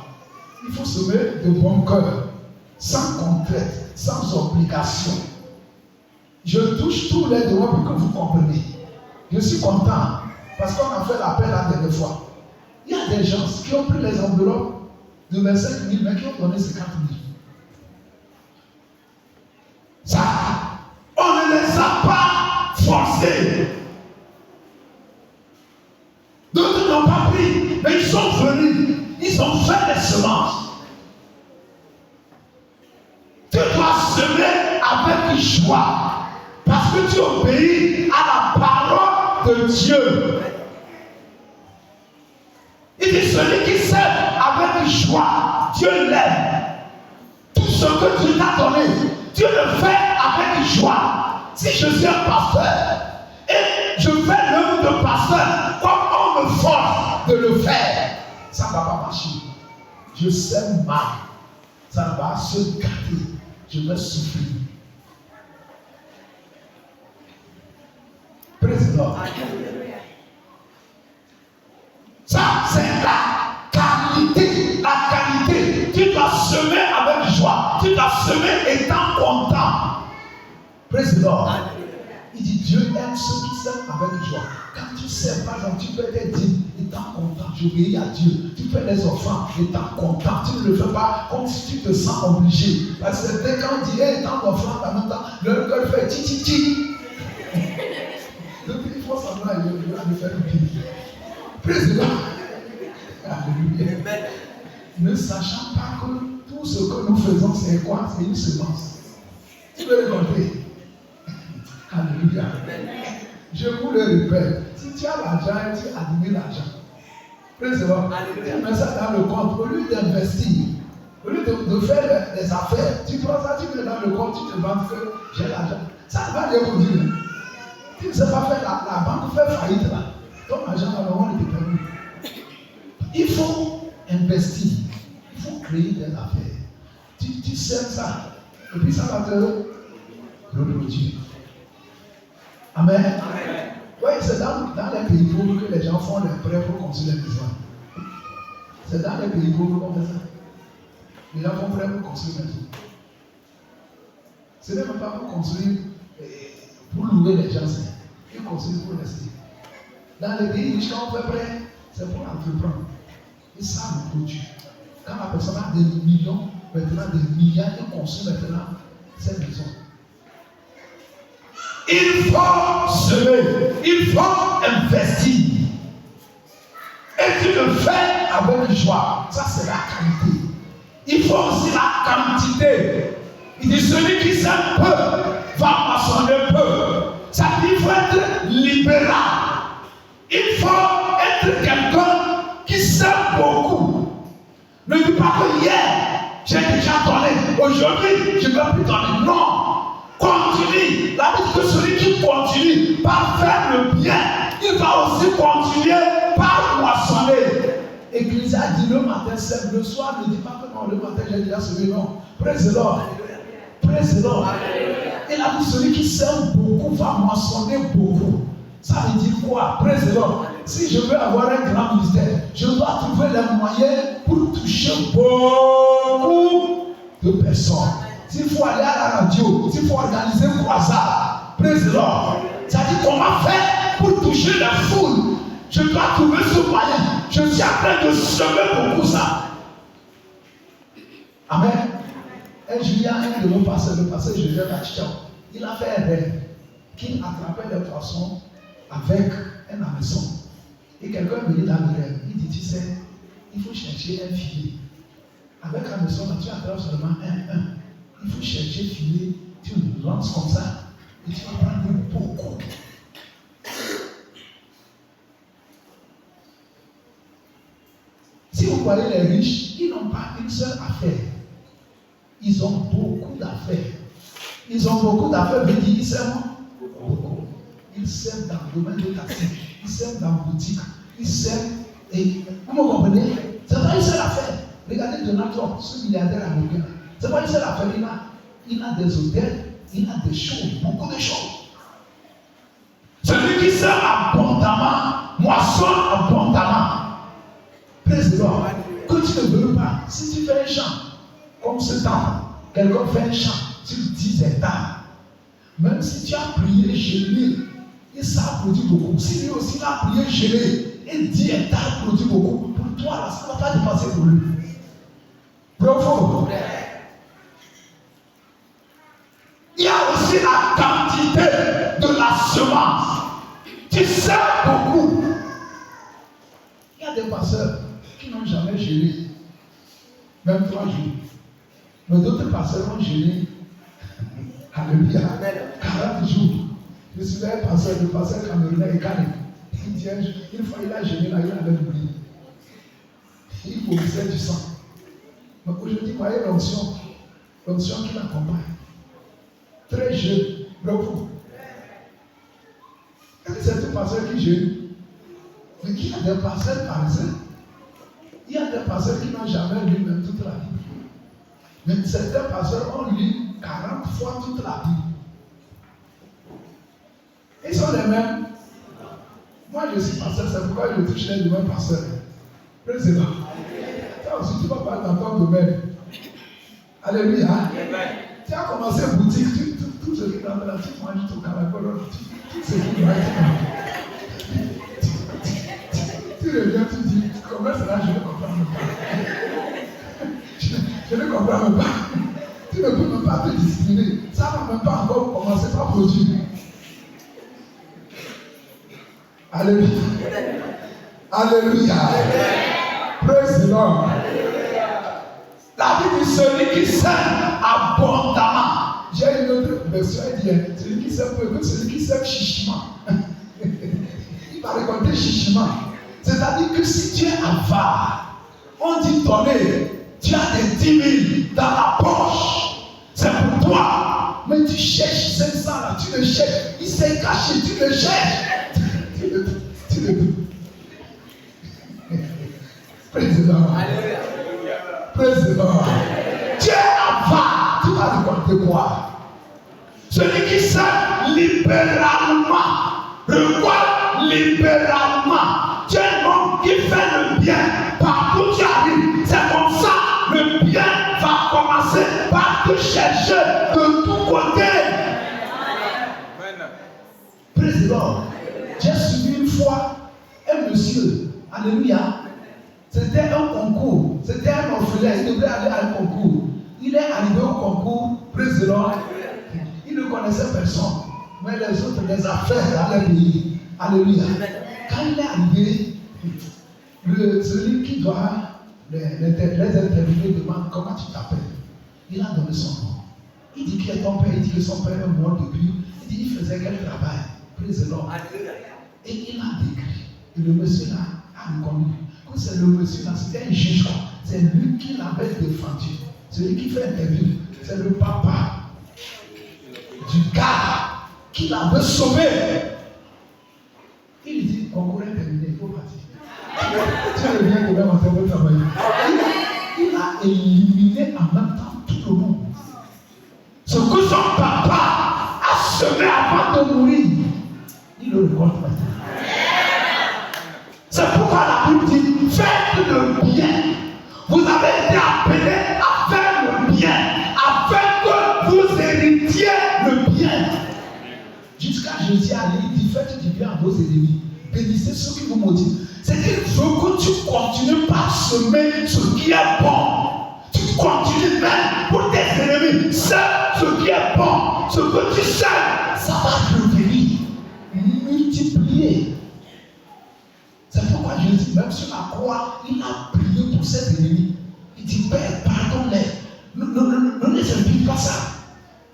Il faut semer de bon cœur, sans contrainte, sans obligation. Je touche tous les doigts pour que vous compreniez. Je suis content parce qu'on a fait l'appel la dernière fois. Il y a des gens qui ont pris les enveloppes de 25 000 mais qui ont donné 50 000. Ça, on ne les a pas forcés. D'autres n'ont pas pris, mais ils sont venus. Ils ont fait des semences. Tu dois semer avec joie. Parce que tu obéis à la parole de Dieu. Il dit celui qui sème avec joie, Dieu l'aime. Tout ce que Dieu t'a donné, Dieu le fait avec joie. Si je suis un pasteur et je fais l'œuvre de pasteur comme on me force de le faire, ça ne va pas marcher. Je sème mal. Ça va se gâter. Je vais souffrir. Président. Ça, c'est la qualité. La qualité. Tu dois semer avec joie. Tu dois semer étant content. Président. Il dit Dieu aime ceux qui s'aiment avec joie. Quand tu sèmes, par exemple, tu peux être dit étant content, j'obéis à Dieu. Tu fais les offrandes étant content. Tu ne le fais pas comme si tu te sens obligé. Parce que dès qu'on dit étant offrande en même temps, le cœur fait ti. Donc il faut savoir de faire le bien. Président. Alléluia. Ne sachant pas que tout ce que nous faisons, c'est quoi? C'est une semence. Tu peux le compter. Alléluia. Je vous le répète. Si tu as l'argent et tu admires l'argent, président, tu mets ça dans le compte. Au lieu d'investir, au lieu de faire des affaires, tu prends ça, tu mets dans le compte, tu te vantes que j'ai l'argent. Ça ne va rien vous dire. Tu ne sais pas faire la banque fait faillite là. Ton argent là, on était perdu. Il faut investir. Il faut créer des affaires. Tu sèmes ça. Et puis ça va te reproduire. Amen. Amen. Oui, c'est dans les pays pauvres que les gens font des prêts pour construire les maisons. C'est dans les pays pauvres qu'on fait ça. Les gens font prêts pour construire les maisons. Ce n'est même pas pour construire, pour louer les gens. Ils construisent pour rester. Dans les pays riches, quand on fait prêt, c'est pour entreprendre. Ils savent le produit. Quand la personne a des millions, maintenant des milliards, ils construisent maintenant cette maison. Il faut semer, il faut investir. Et tu le fais avec joie. Ça, c'est la qualité. Il faut aussi la quantité. Il dit celui qui sème peu va moissonner peu. Ça dit qu'il faut être libéral. Il faut être quelqu'un qui sème beaucoup. Ne dis pas que hier, j'ai déjà donné. aujourd'hui, je ne vais plus donner. Non, continue. La Bible dit que celui qui continue par faire le bien, il va aussi continuer par moissonner. Église a dit le matin, c'est le soir, ne dis pas que non, le matin j'ai déjà semé, non. Praise the Lord. Praise the Lord. Et la Bible, celui qui sème beaucoup va moissonner beaucoup. Ça veut dire quoi? Praise the Lord. Si je veux avoir un grand ministère, je dois trouver les moyens pour toucher beaucoup de personnes. S'il faut aller à la radio, s'il faut organiser un croisade, praise the Lord. Ça dit comment faire pour toucher la foule. Je dois trouver ce moyen. Je suis en train de semer beaucoup ça. Amen. Un Julien, un de nos pasteurs, le pasteur Julien Bachtian, il a fait un rêve qu'il attrapait des poissons avec un hameçon. Et quelqu'un est venu dans le rêve. Il dit, tu sais, il faut chercher un filet. Avec un hameçon, tu attrapes seulement un. Il faut chercher un filet, tu le lances comme ça, et tu vas prendre beaucoup. Si vous voyez les riches, ils n'ont pas une seule affaire. Ils ont beaucoup d'affaires. Ils ont beaucoup d'affaires, mais ils s'aiment beaucoup. Ils s'aiment dans le domaine de taxi, ils s'aiment dans la boutique, ils s'aiment. Et vous me comprenez? C'est pas une seule affaire. Regardez Donald Trump, ce milliardaire américain. C'est pas une seule affaire. Il a des hôtels, il a des choses, beaucoup de choses. Celui qui sème abondamment, moissonne abondamment. Praise the Lord. Que tu ne veux pas, si tu fais un champ, comme ce temps, quelqu'un fait un champ sur 10 hectares, même si tu as prié gelé, et ça produit beaucoup. Si lui aussi il a prié gelé, et 10 hectares produit beaucoup, pour toi, là, ça ne va pas dépasser pour lui. Bravo. Il y a aussi la quantité de la semence. Tu sais beaucoup. Il y a des pasteurs qui n'ont jamais gelé, même 3 jours. Mais d'autres pasteurs ont gelé. Alléluia. 40 jours. Je suis un pasteur, le pasteur camerounais et Kane. Il dit une fois il a gelé là, il avait oublié. Il vomissait du sang. Mais aujourd'hui, voyez l'onction qui l'accompagne. Très jeune, beaucoup. C'est tout pasteur qui gèle. Mais il y a des pasteurs parisiens. Il y a des pasteurs qui n'ont jamais lu même toute la Bible. Mais certains pasteurs ont lu 40 fois toute la Bible. Ils sont les mêmes. Moi je suis pasteur, c'est pourquoi je touche les mêmes pasteurs. Président. Toi aussi tu vas pas dans ton domaine. Alléluia. Tu as commencé boutique, tout ce qui est dans la petite manges ton caracole, tout ce qui va être. Tu reviens, tu dis, comment cela, je ne comprends même pas. Je ne comprends même pas. Tu ne peux même pas te discipliner. Ça ne va même pas encore commencer par produire. Alléluia. Alléluia. Praise the Lord. La Bible dit celui qui sème abondamment. J'ai une autre version, elle dit celui qui sème peu, celui qui sème chichement. Il va récolter chichement. C'est-à-dire que si tu es avare, on dit donner, tu as des 10 000 dans la poche. C'est pour toi. Mais tu cherches 500 là, tu le cherches. Il s'est caché, tu le cherches. Tu le Praise the Lord. Praise the Lord. Tu es avare, tu vas récolter quoi? Celui qui sait libéralement, reçoit libéralement. Tu es un homme qui fait le bien partout où tu arrives. C'est comme ça, le bien va commencer par te chercher de tous côtés. Praise the Lord. J'ai suivi une fois un monsieur, alléluia. C'était un concours, c'était un orphelin, il devait aller à un concours. Il est arrivé au concours, praise the Lord. Il ne connaissait personne, mais les autres, les affaires allaient payer. Alléluia. Quand il est arrivé, celui qui doit les interviewer demande comment tu t'appelles. Il a donné son nom. Il dit qui est ton père, il dit que son père est mort depuis. Il dit il faisait quel travail. Praise the Lord. Et il a décrit. Et le monsieur là a reconnu que c'est le monsieur là, c'était un juge. C'est lui qui l'avait défendu. Celui qui fait interview. C'est le papa du gars qui l'avait sauvé. Il dit, concours est terminé, il faut partir. Tu reviens demain matin pour travailler. Il a éliminé en même temps tout le monde. Ce que son papa a semé avant de mourir, il le récolte maintenant. C'est pourquoi la Bible dit, faites le bien. Vous avez été appelés à faire le bien, afin que vous héritiez le bien. Jusqu'à Jésus allé, il dit, faites du bien à vos ennemis. Bénissez ceux qui vous maudissent. C'est-à-dire qu'il faut que tu continues par semer ce qui est bon. Tu continues même pour tes ennemis. Sème ce qui est bon. Ce que tu sèmes, ça va revenir, multiplier. C'est pourquoi Jésus, même sur la croix, il a prié pour ses ennemis. Il dit, Père, pardonne-les. Ne les implique pas ça.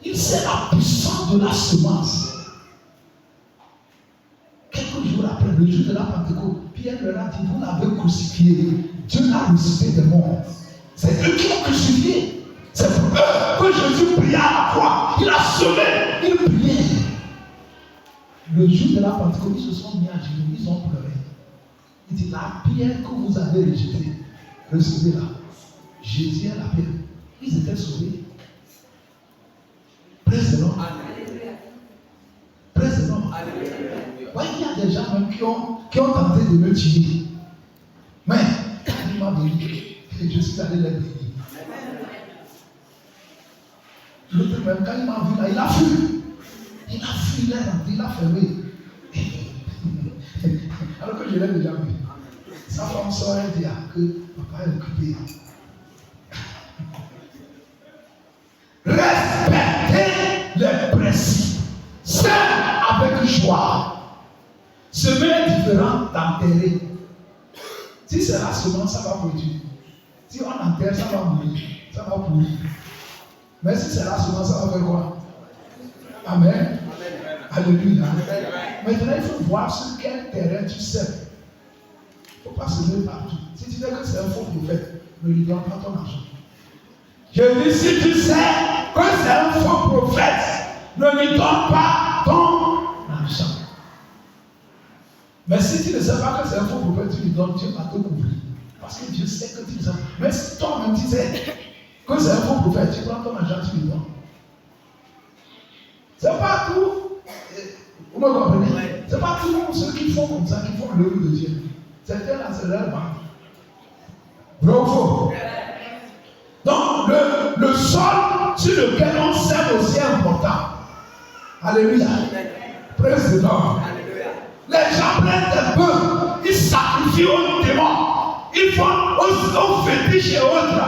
Il sait la puissance de la semence. Quelques jours après, le jour de la Pentecôte, Pierre leur a dit, vous l'avez crucifié. Dieu l'a ressuscité des morts. C'est eux qui l'ont crucifié. C'est pour eux que Jésus pria à la croix. Il a semé, il priait. Le jour de la Pentecôte, ils se sont mis à genoux, ils ont pleuré. Il dit, la pierre que vous avez rejetée, recevez-la. Jésus est la pierre. Ils étaient sauvés. Praise the Lord. Praise the Lord. Ouais, il y a des gens même qui ont tenté de me tuer. Mais, quand il m'a béni, je suis allé les bénir. L'autre même, quand il m'a vu là, il a fui. Il a fui, il est rentré, il a fermé. Alors que je l'ai déjà vu. Sa femme saurait dire que papa est occupé. Respectez les principes. C'est avec joie. Semer est différent d'enterrer. Si c'est la semence, ça va produire. Si on enterre, ça va mourir. Ça va pourrir. Mais si c'est la semence, ça va faire quoi? Amen. Alléluia. Maintenant, il faut voir sur quel terrain tu sèmes. Il ne faut pas semer partout. Si tu sais que c'est un faux prophète, ne lui donne pas ton argent. Je dis, si tu sais que c'est un faux prophète, ne lui donne pas ton argent. Mais si tu ne sais pas que c'est un faux prophète, tu lui donnes, Dieu va te couvrir. Parce que Dieu sait que tu le sais. Mais si toi-même tu sais que c'est un faux prophète, tu prends ton argent, tu lui donnes. C'est pas tout. Vous me comprenez? C'est pas tout le monde ceux qui font comme ça, qui font l'œuvre de Dieu. Certains là, c'est leur banque. Vrai ou faux? Donc, le sol sur lequel on sème aussi est important. Alléluia. Praise the Lord. Les gens prennent des bœufs, ils sacrifient aux démons, ils font aux fétiches et autres.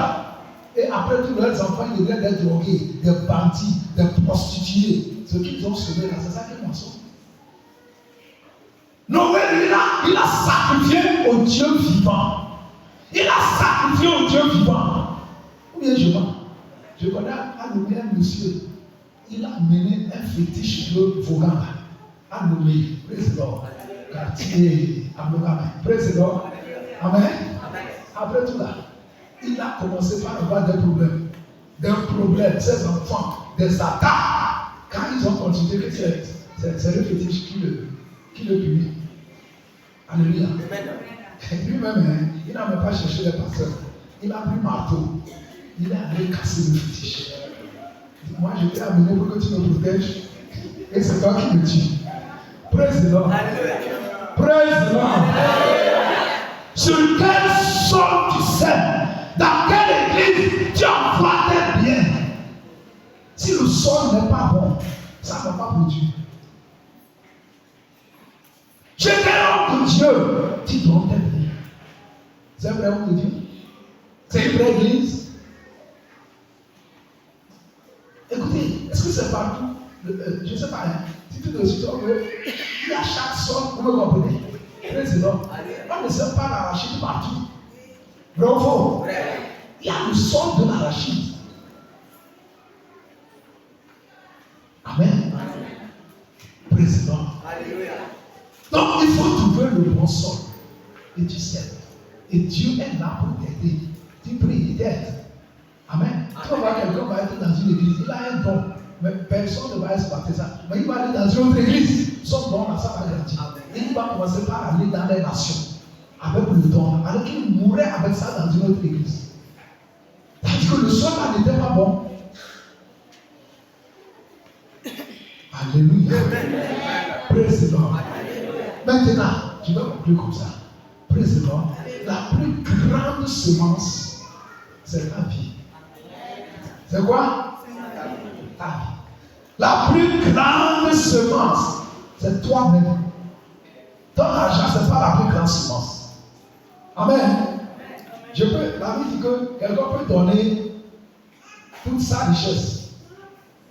Et après, tous leurs enfants, ils deviennent des drogués, des bandits, des prostituées. Ce qu'ils ont semé là, c'est ça qu'ils m'en sont. Noé, il a sacrifié au Dieu vivant. Il a sacrifié au Dieu vivant. Ou bien je connais à Noé un monsieur. Il a mené un fétiche de Vaughan à Noé. Praise the Lord. Quartier Amogame. Praise the Lord. Amen. Après tout là, il a commencé par avoir des problèmes. Ses enfants, des attaques. Quand ils ont continué que c'est le fétiche qui le punit. Alléluia. Lui-même, il n'a même pas cherché les pasteurs. Il a pris marteau. Il est allé casser le fétiche. Moi, je t'ai amené pour que tu me protèges. Et c'est toi qui me tue. Praise the Lord. Praise the Lord. Sur quel sol tu sèmes? Dans quelle église tu envoies tes biens? Si le sol n'est pas bon, ça ne va pas produire. Chez quel homme de Dieu, tu donnes tes biens. C'est un vrai homme de Dieu? C'est une vraie église? Écoutez, est-ce que c'est partout? Je ne sais pas. Si tu te suis il y a chaque sol, vous me comprenez? Président, on ne sait pas l'arachide partout. Vrai ou faux? Il y a le sol de l'arachide. Amen. Président. Donc il faut trouver le bon sol. Et tu sais. Et Dieu est là pour t'aider. Tu pries, il t'aide. Amen. Tu vas voir quelqu'un va être dans une église, il a un don, mais personne ne va exploiter ça. Mais il va aller dans une autre église, son don là, ça va grandir. Et il va commencer par aller dans les nations avec le don, alors qu'il mourrait avec ça dans une autre église. C'est-à-dire que le sol là n'était pas bon. Alléluia. Praise the Lord. Maintenant, je vais conclure comme ça. Praise the Lord. La plus grande semence, c'est ta vie. C'est quoi? Ta vie. La plus grande semence, c'est toi-même. Ton argent, ce n'est pas la plus grande semence. Amen. La Bible dit que quelqu'un peut donner toute sa richesse.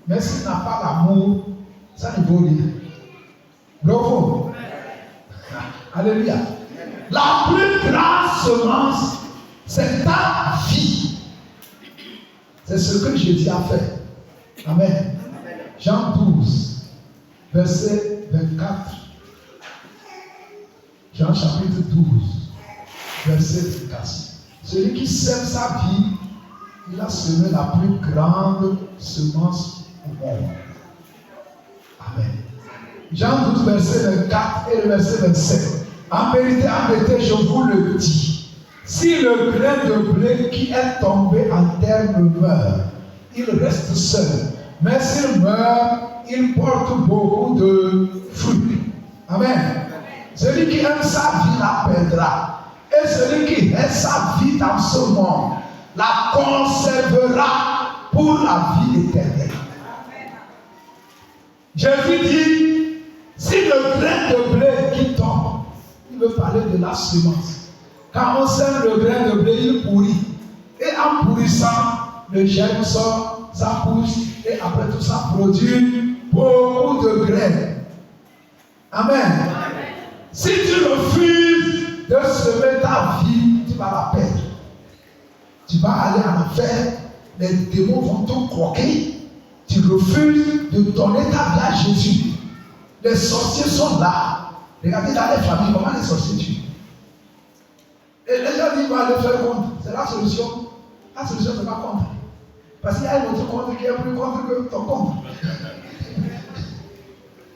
Mais s'il n'a pas l'amour, ça ne vaut rien. Bravo. Alléluia. La plus grande semence, c'est ta vie. C'est ce que Jésus a fait. Amen. Jean 12, verset 24. Jean chapitre 12, verset 24. Celui qui sème sa vie, il a semé la plus grande semence au monde. Amen. Jean 12, verset 24 et le verset 27. En vérité, je vous le dis. Si le grain de blé qui est tombé en terre meurt, il reste seul. Mais s'il meurt, il porte beaucoup de fruits. Amen. Celui qui aime sa vie la perdra. Et celui qui aime sa vie dans ce monde la conservera pour la vie éternelle. Jésus dit, si le grain de blé qui tombe, il veut parler de la semence. Quand on sème le grain de blé, il pourrit. Et en pourrissant, le germe sort, ça pousse, et après tout ça produit beaucoup de graines. Amen. Si tu refuses de semer ta vie, tu vas la perdre. Tu vas aller en enfer, les démons vont te croquer. Tu refuses de donner ta vie à Jésus. Les sorciers sont là. Regardez dans les familles, comment les sorciers tuent. Et les gens disent, va aller faire contre. C'est la solution. La solution, c'est pas contre. Parce qu'il y a un autre contre qui est plus contre que ton contre.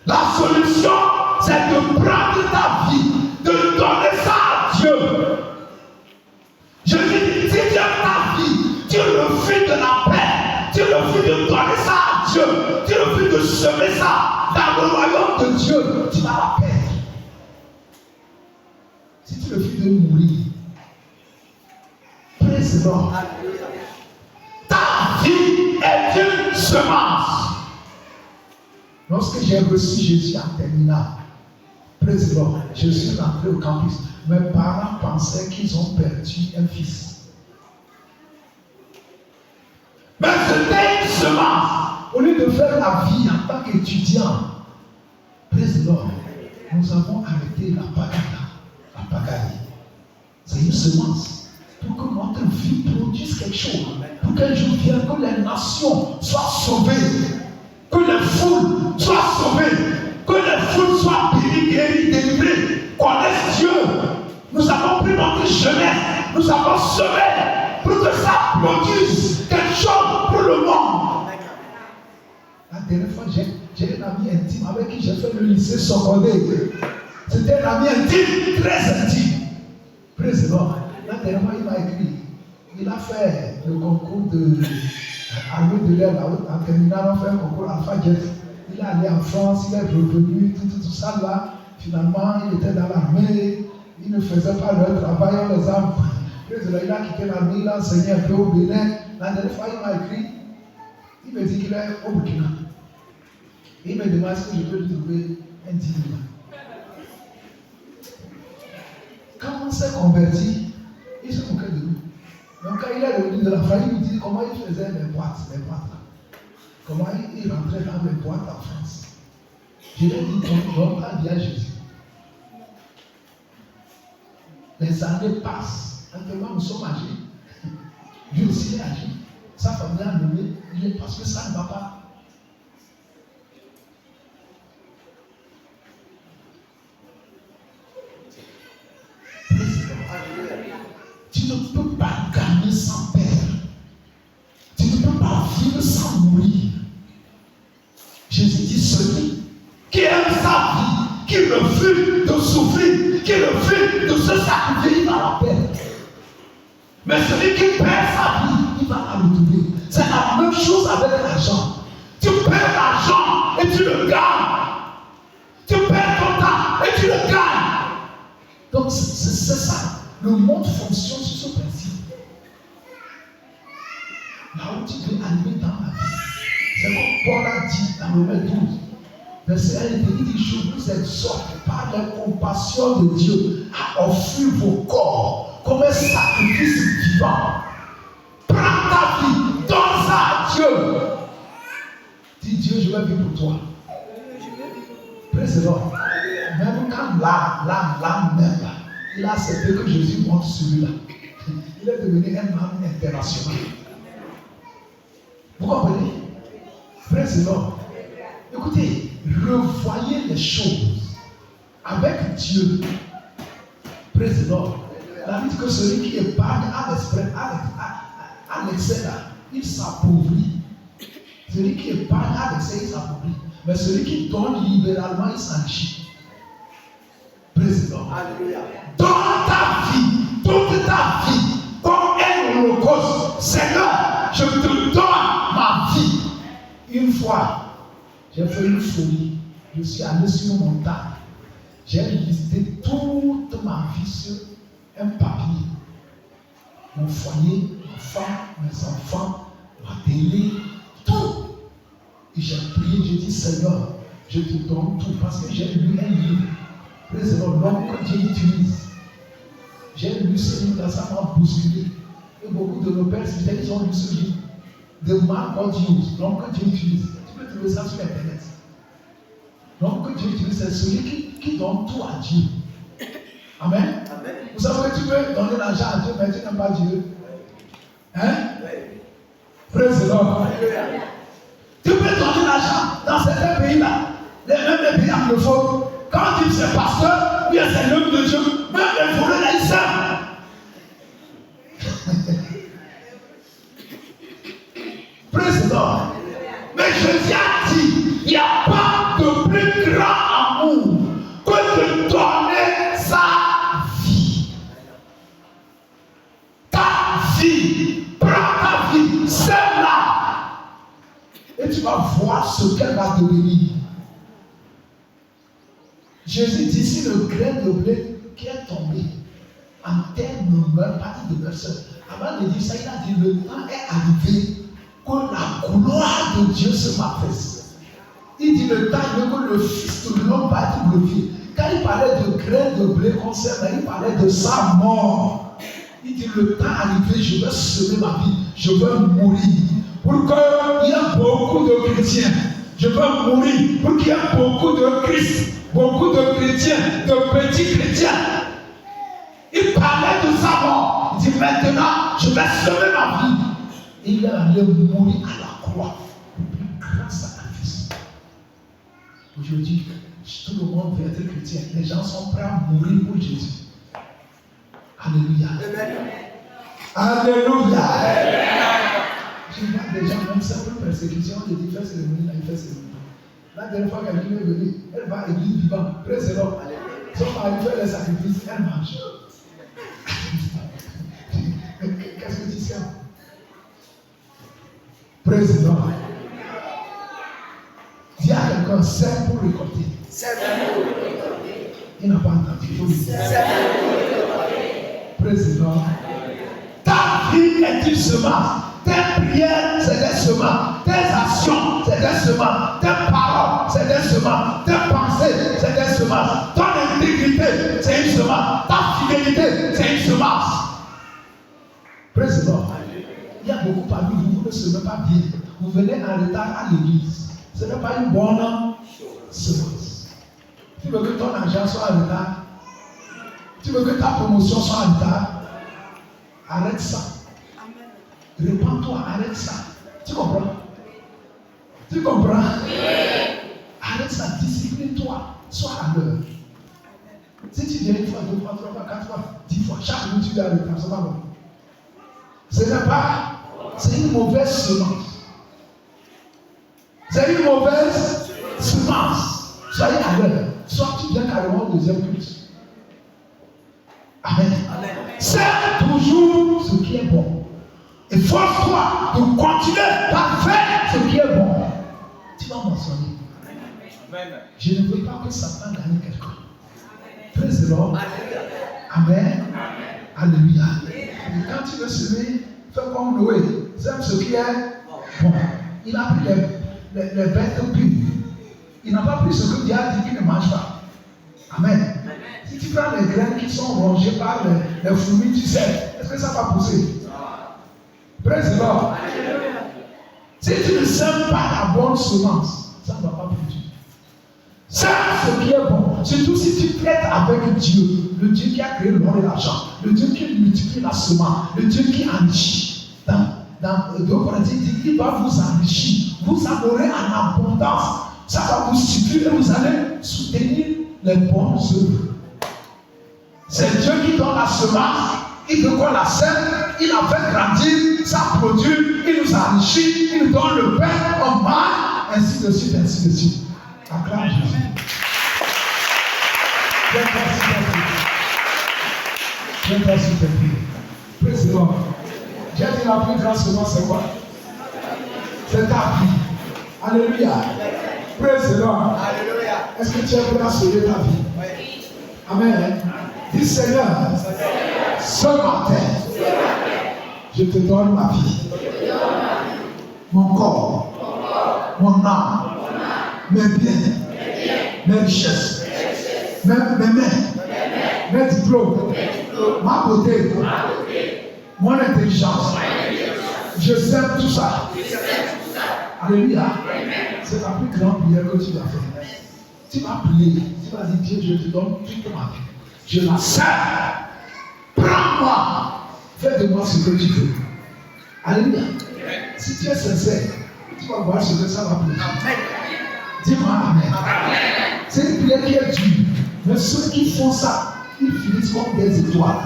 La solution, c'est de prendre ta vie, de donner ça à Dieu. Je dis, si tu aimes ta vie, tu refuses de la paix, tu refuses de donner ça à Dieu, tu refuses de semer ça dans le royaume de Dieu, tu vas la perdre. Si tu refuses de mourir, praise the Lord. Ta vie est une semence. Lorsque j'ai reçu Jésus en terminale, praise the Lord, je suis rentré au campus. Mes parents pensaient qu'ils ont perdu un fils. Mais c'était une semence. Au lieu de faire la vie en tant qu'étudiant, praise the Lord, nous avons arrêté la pagaille. C'est une semence. Pour que notre vie produise quelque chose. Pour qu'un jour vienne, que les nations soient sauvées. Que les foules soient sauvées. Que les foules soient bénies, guéries, délivrées. Connaissent Dieu. Nous avons pris notre jeunesse. Nous avons semé pour que ça produise quelque chose pour le monde. La dernière fois, j'ai un ami intime avec qui j'ai fait le lycée secondaire. C'était un ami intime, très intime. Praise the Lord. La dernière fois, il m'a écrit. Il a fait le concours de armée de l'air en terminale, on fait un concours Alpha Jet. Il est allé en France, il est revenu, tout ça là. Finalement, il était dans l'armée, il ne faisait pas leur travail, on les a. Il a quitté l'armée, il a enseigné un peu au Bénin. La dernière fois, il m'a écrit, il me dit qu'il est au Burkina. Il me demande si je peux lui trouver un 10 000. Quand on s'est converti, il se moquait de nous. Donc quand il est revenu de la famille, il me dit comment il faisait les boîtes là. Comment il rentrait dans les boîtes en France. Je lui ai dit, donc pas bien Jésus. Les années passent. Actuellement, nous sommes âgés. Lui aussi est âgé. Sa famille a nommé, il est parce que ça ne va pas. Tu ne peux pas gagner sans perdre. Tu ne peux pas vivre Jésus dit celui qui aime sa vie, qui refuse de souffrir, qui refuse de se sacrifier, il va la perdre. Mais celui qui perd sa vie, il va la retrouver. C'est la même chose avec l'argent. Tu perds l'argent et tu le gagnes. Tu perds ton temps et tu le gagnes. Donc c'est ça. Le monde fonctionne sur ce principe. Là où tu veux aller dans la vie. C'est comme Paul a dit dans Romains 12. Verset 1, il dit, je vous exhorte par la compassion de Dieu à offrir vos corps comme un sacrifice vivant. Prends ta vie, donne-la à Dieu. Dis Dieu, je vais vivre pour toi. Praise the Lord. Même quand l'âme même, il a accepté que Jésus monte celui-là. Il est devenu un homme international. Vous comprenez? Praise the Lord. Écoutez, revoyez les choses avec Dieu. Praise the Lord. La Bible dit que celui qui épargne à l'excès, il s'appauvrit. Celui qui épargne à l'excès, il s'appauvrit. Mais celui qui donne libéralement, il s'enrichit. Praise the Lord. Donne ta vie, toute ta vie, comme un holocauste. Seigneur, je te donne ma vie. Une fois, j'ai fait une folie. Je suis allé sur une montagne. J'ai listé toute ma vie sur un papier. Mon foyer, ma femme, mes enfants, ma télé, tout. Et j'ai prié, j'ai dit Seigneur, je te donne tout parce que j'ai lu un livre. Président, l'homme que Dieu utilise. J'ai lu ce livre, ça m'a bousculé. Et beaucoup de nos pères, ils ont lu ce livre. The man God used, l'homme que Dieu utilise. Tu peux trouver ça sur Internet. L'homme que Dieu utilise, c'est celui qui donne tout à Dieu. Amen. Amen. Vous savez que tu peux donner l'argent à Dieu, mais tu n'aimes pas Dieu. Hein? Praise the Lord. Tu peux donner l'argent dans certains pays-là, même les pays anglophones. Quand tu dis c'est pasteur, bien c'est l'homme de Dieu, même les voleurs là, ils savent. Praise the Lord. Mais Jésus a dit, il n'y a pas de plus grand amour que de donner sa vie. Ta vie, prends ta vie, sème-la. Et tu vas voir ce qu'elle va devenir. Jésus dit, si le grain de blé qui est tombé en terre ne meurt pas, il demeure seul. Avant de dire ça, il a dit, le temps est arrivé que la gloire de Dieu se manifeste. Il dit, le temps est arrivé que le Fils de l'homme va être glorifié. Quand il parlait de grain de blé concernant, il parlait de sa mort. Il dit, le temps est arrivé, je vais semer ma vie, je vais mourir. Pour qu'il y ait beaucoup de chrétiens, je vais mourir. Pour qu'il y ait beaucoup de Christ, beaucoup de chrétiens, de petits chrétiens. Il parlait de sa mort. Il dit maintenant, je vais semer ma vie. Et il est allé mourir à la croix. Le plus grand sacrifice. Aujourd'hui, tout le monde veut être chrétien. Les gens sont prêts à mourir pour Jésus. Alléluia. Alléluia. Je vois des gens, même simple persécution, ils disent fais cérémonie, là, il fait cérémonie. La dernière fois qu'elle est venue, elle va à l'église vivante, près c'est l'homme. Son mari fait les sacrifices, elle mange. Qu'est-ce que tu sais? Président. Dis à quelqu'un, c'est pour récolter. Il n'a pas entendu. Président. Ta vie est une semence. Tes prières, c'est des semences. Tes actions, c'est des semences. Tes paroles, c'est des semences. Tes pensées, c'est des semences. Ton intégrité, c'est une semence. Ta fidélité, c'est une semence. Président, il y a beaucoup parmi vous, vous ne semez pas bien. Vous venez en retard à l'église. Ce n'est pas une bonne semence. Tu veux que ton argent soit en retard? Tu veux que ta promotion soit en retard? Arrête ça. Répands-toi, arrête ça. Tu comprends? Tu comprends? Arrête ça, discipline-toi. Sois à l'heure. Si tu viens une fois, 2 fois, 3 fois, 4 fois, 10 fois, chaque jour tu viens à retard, ça va bon. Ce n'est pas, c'est une mauvaise semence. C'est une mauvaise. semence. Soyez à l'heure. Soit tu viens carrément au deuxième culte. Amen. C'est toujours ce qui est bon. Et force-toi de continuer par faire ce qui est bon. Tu vas mentionner. Je ne veux pas que Satan gagne quelqu'un. Praise the Lord. Amen. Alléluia. Et quand tu veux semer, fais comme Noé. Sème ce qui est bon. Il a pris les bêtes pures. Il n'a pas pris ce que Dieu a dit qu'il ne mange pas. Amen. Si tu prends les graines qui sont rongées par les fourmis, tu sais, est-ce que ça va pousser? Praise the Lord. Si tu ne sèmes pas la bonne semence, ça ne va pas produire. C'est ce qui est bon. Surtout si tu traites avec Dieu, le Dieu qui a créé l'or et l'argent, le Dieu qui multiplie la semence, le Dieu qui enrichit. Dans 2 Corinthiens, il va vous enrichir. Vous en aurez en abondance. Ça va vous stimuler et vous allez soutenir les bonnes œuvres. C'est Dieu qui donne la semence. Il veut qu'on la sème. Il la fait grandir. Ça produit. Il nous enrichit. Il nous donne le pain. On mange. Ainsi de suite, ainsi de suite. Acclame Jésus. Viens-toi s'il te plaît. Praise the Lord. J'ai dit la plus grande semence, c'est quoi? C'est ta vie. Alléluia. Praise the Lord. Alléluia. Est-ce que tu es prêt à sauver ta vie? Oui. Amen. Dis Seigneur, ce matin, je te donne ma vie. Mon corps, mon âme, mes biens, mes richesses, mes mains, mes diplômes, ma beauté, mon intelligence. Je sème tout ça. Alléluia. C'est la plus grande prière que tu vas faire. Tu vas prier. Tu vas dire, Dieu, je te donne toute ma vie. Je la sers. Prends-moi. Fais de moi ce que tu veux. Alléluia. Si tu es sincère, tu vas voir ce que ça va produire. Dis-moi Amen. C'est une prière qui est dure. Mais ceux qui font ça, ils finissent comme des étoiles.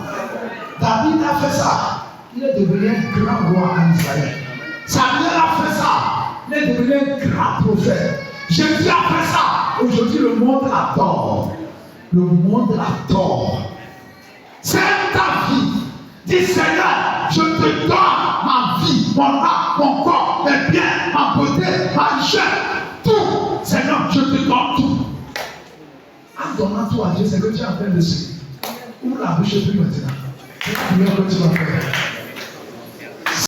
David a fait ça. Il est devenu un grand roi en Israël. Samuel a fait ça. Il est devenu un grand prophète. Jésus a fait ça. Aujourd'hui, le monde l'adore. Le monde l'adore. C'est ta vie. Dis Seigneur, je te donne ma vie, mon âme, mon corps, mes biens, ma beauté, ma richesse, tout. Seigneur, je te donne tout. En donnant tout à Dieu, c'est que tu es en train de se. Ouvre la bouche et prie maintenant. C'est la prière que tu vas faire.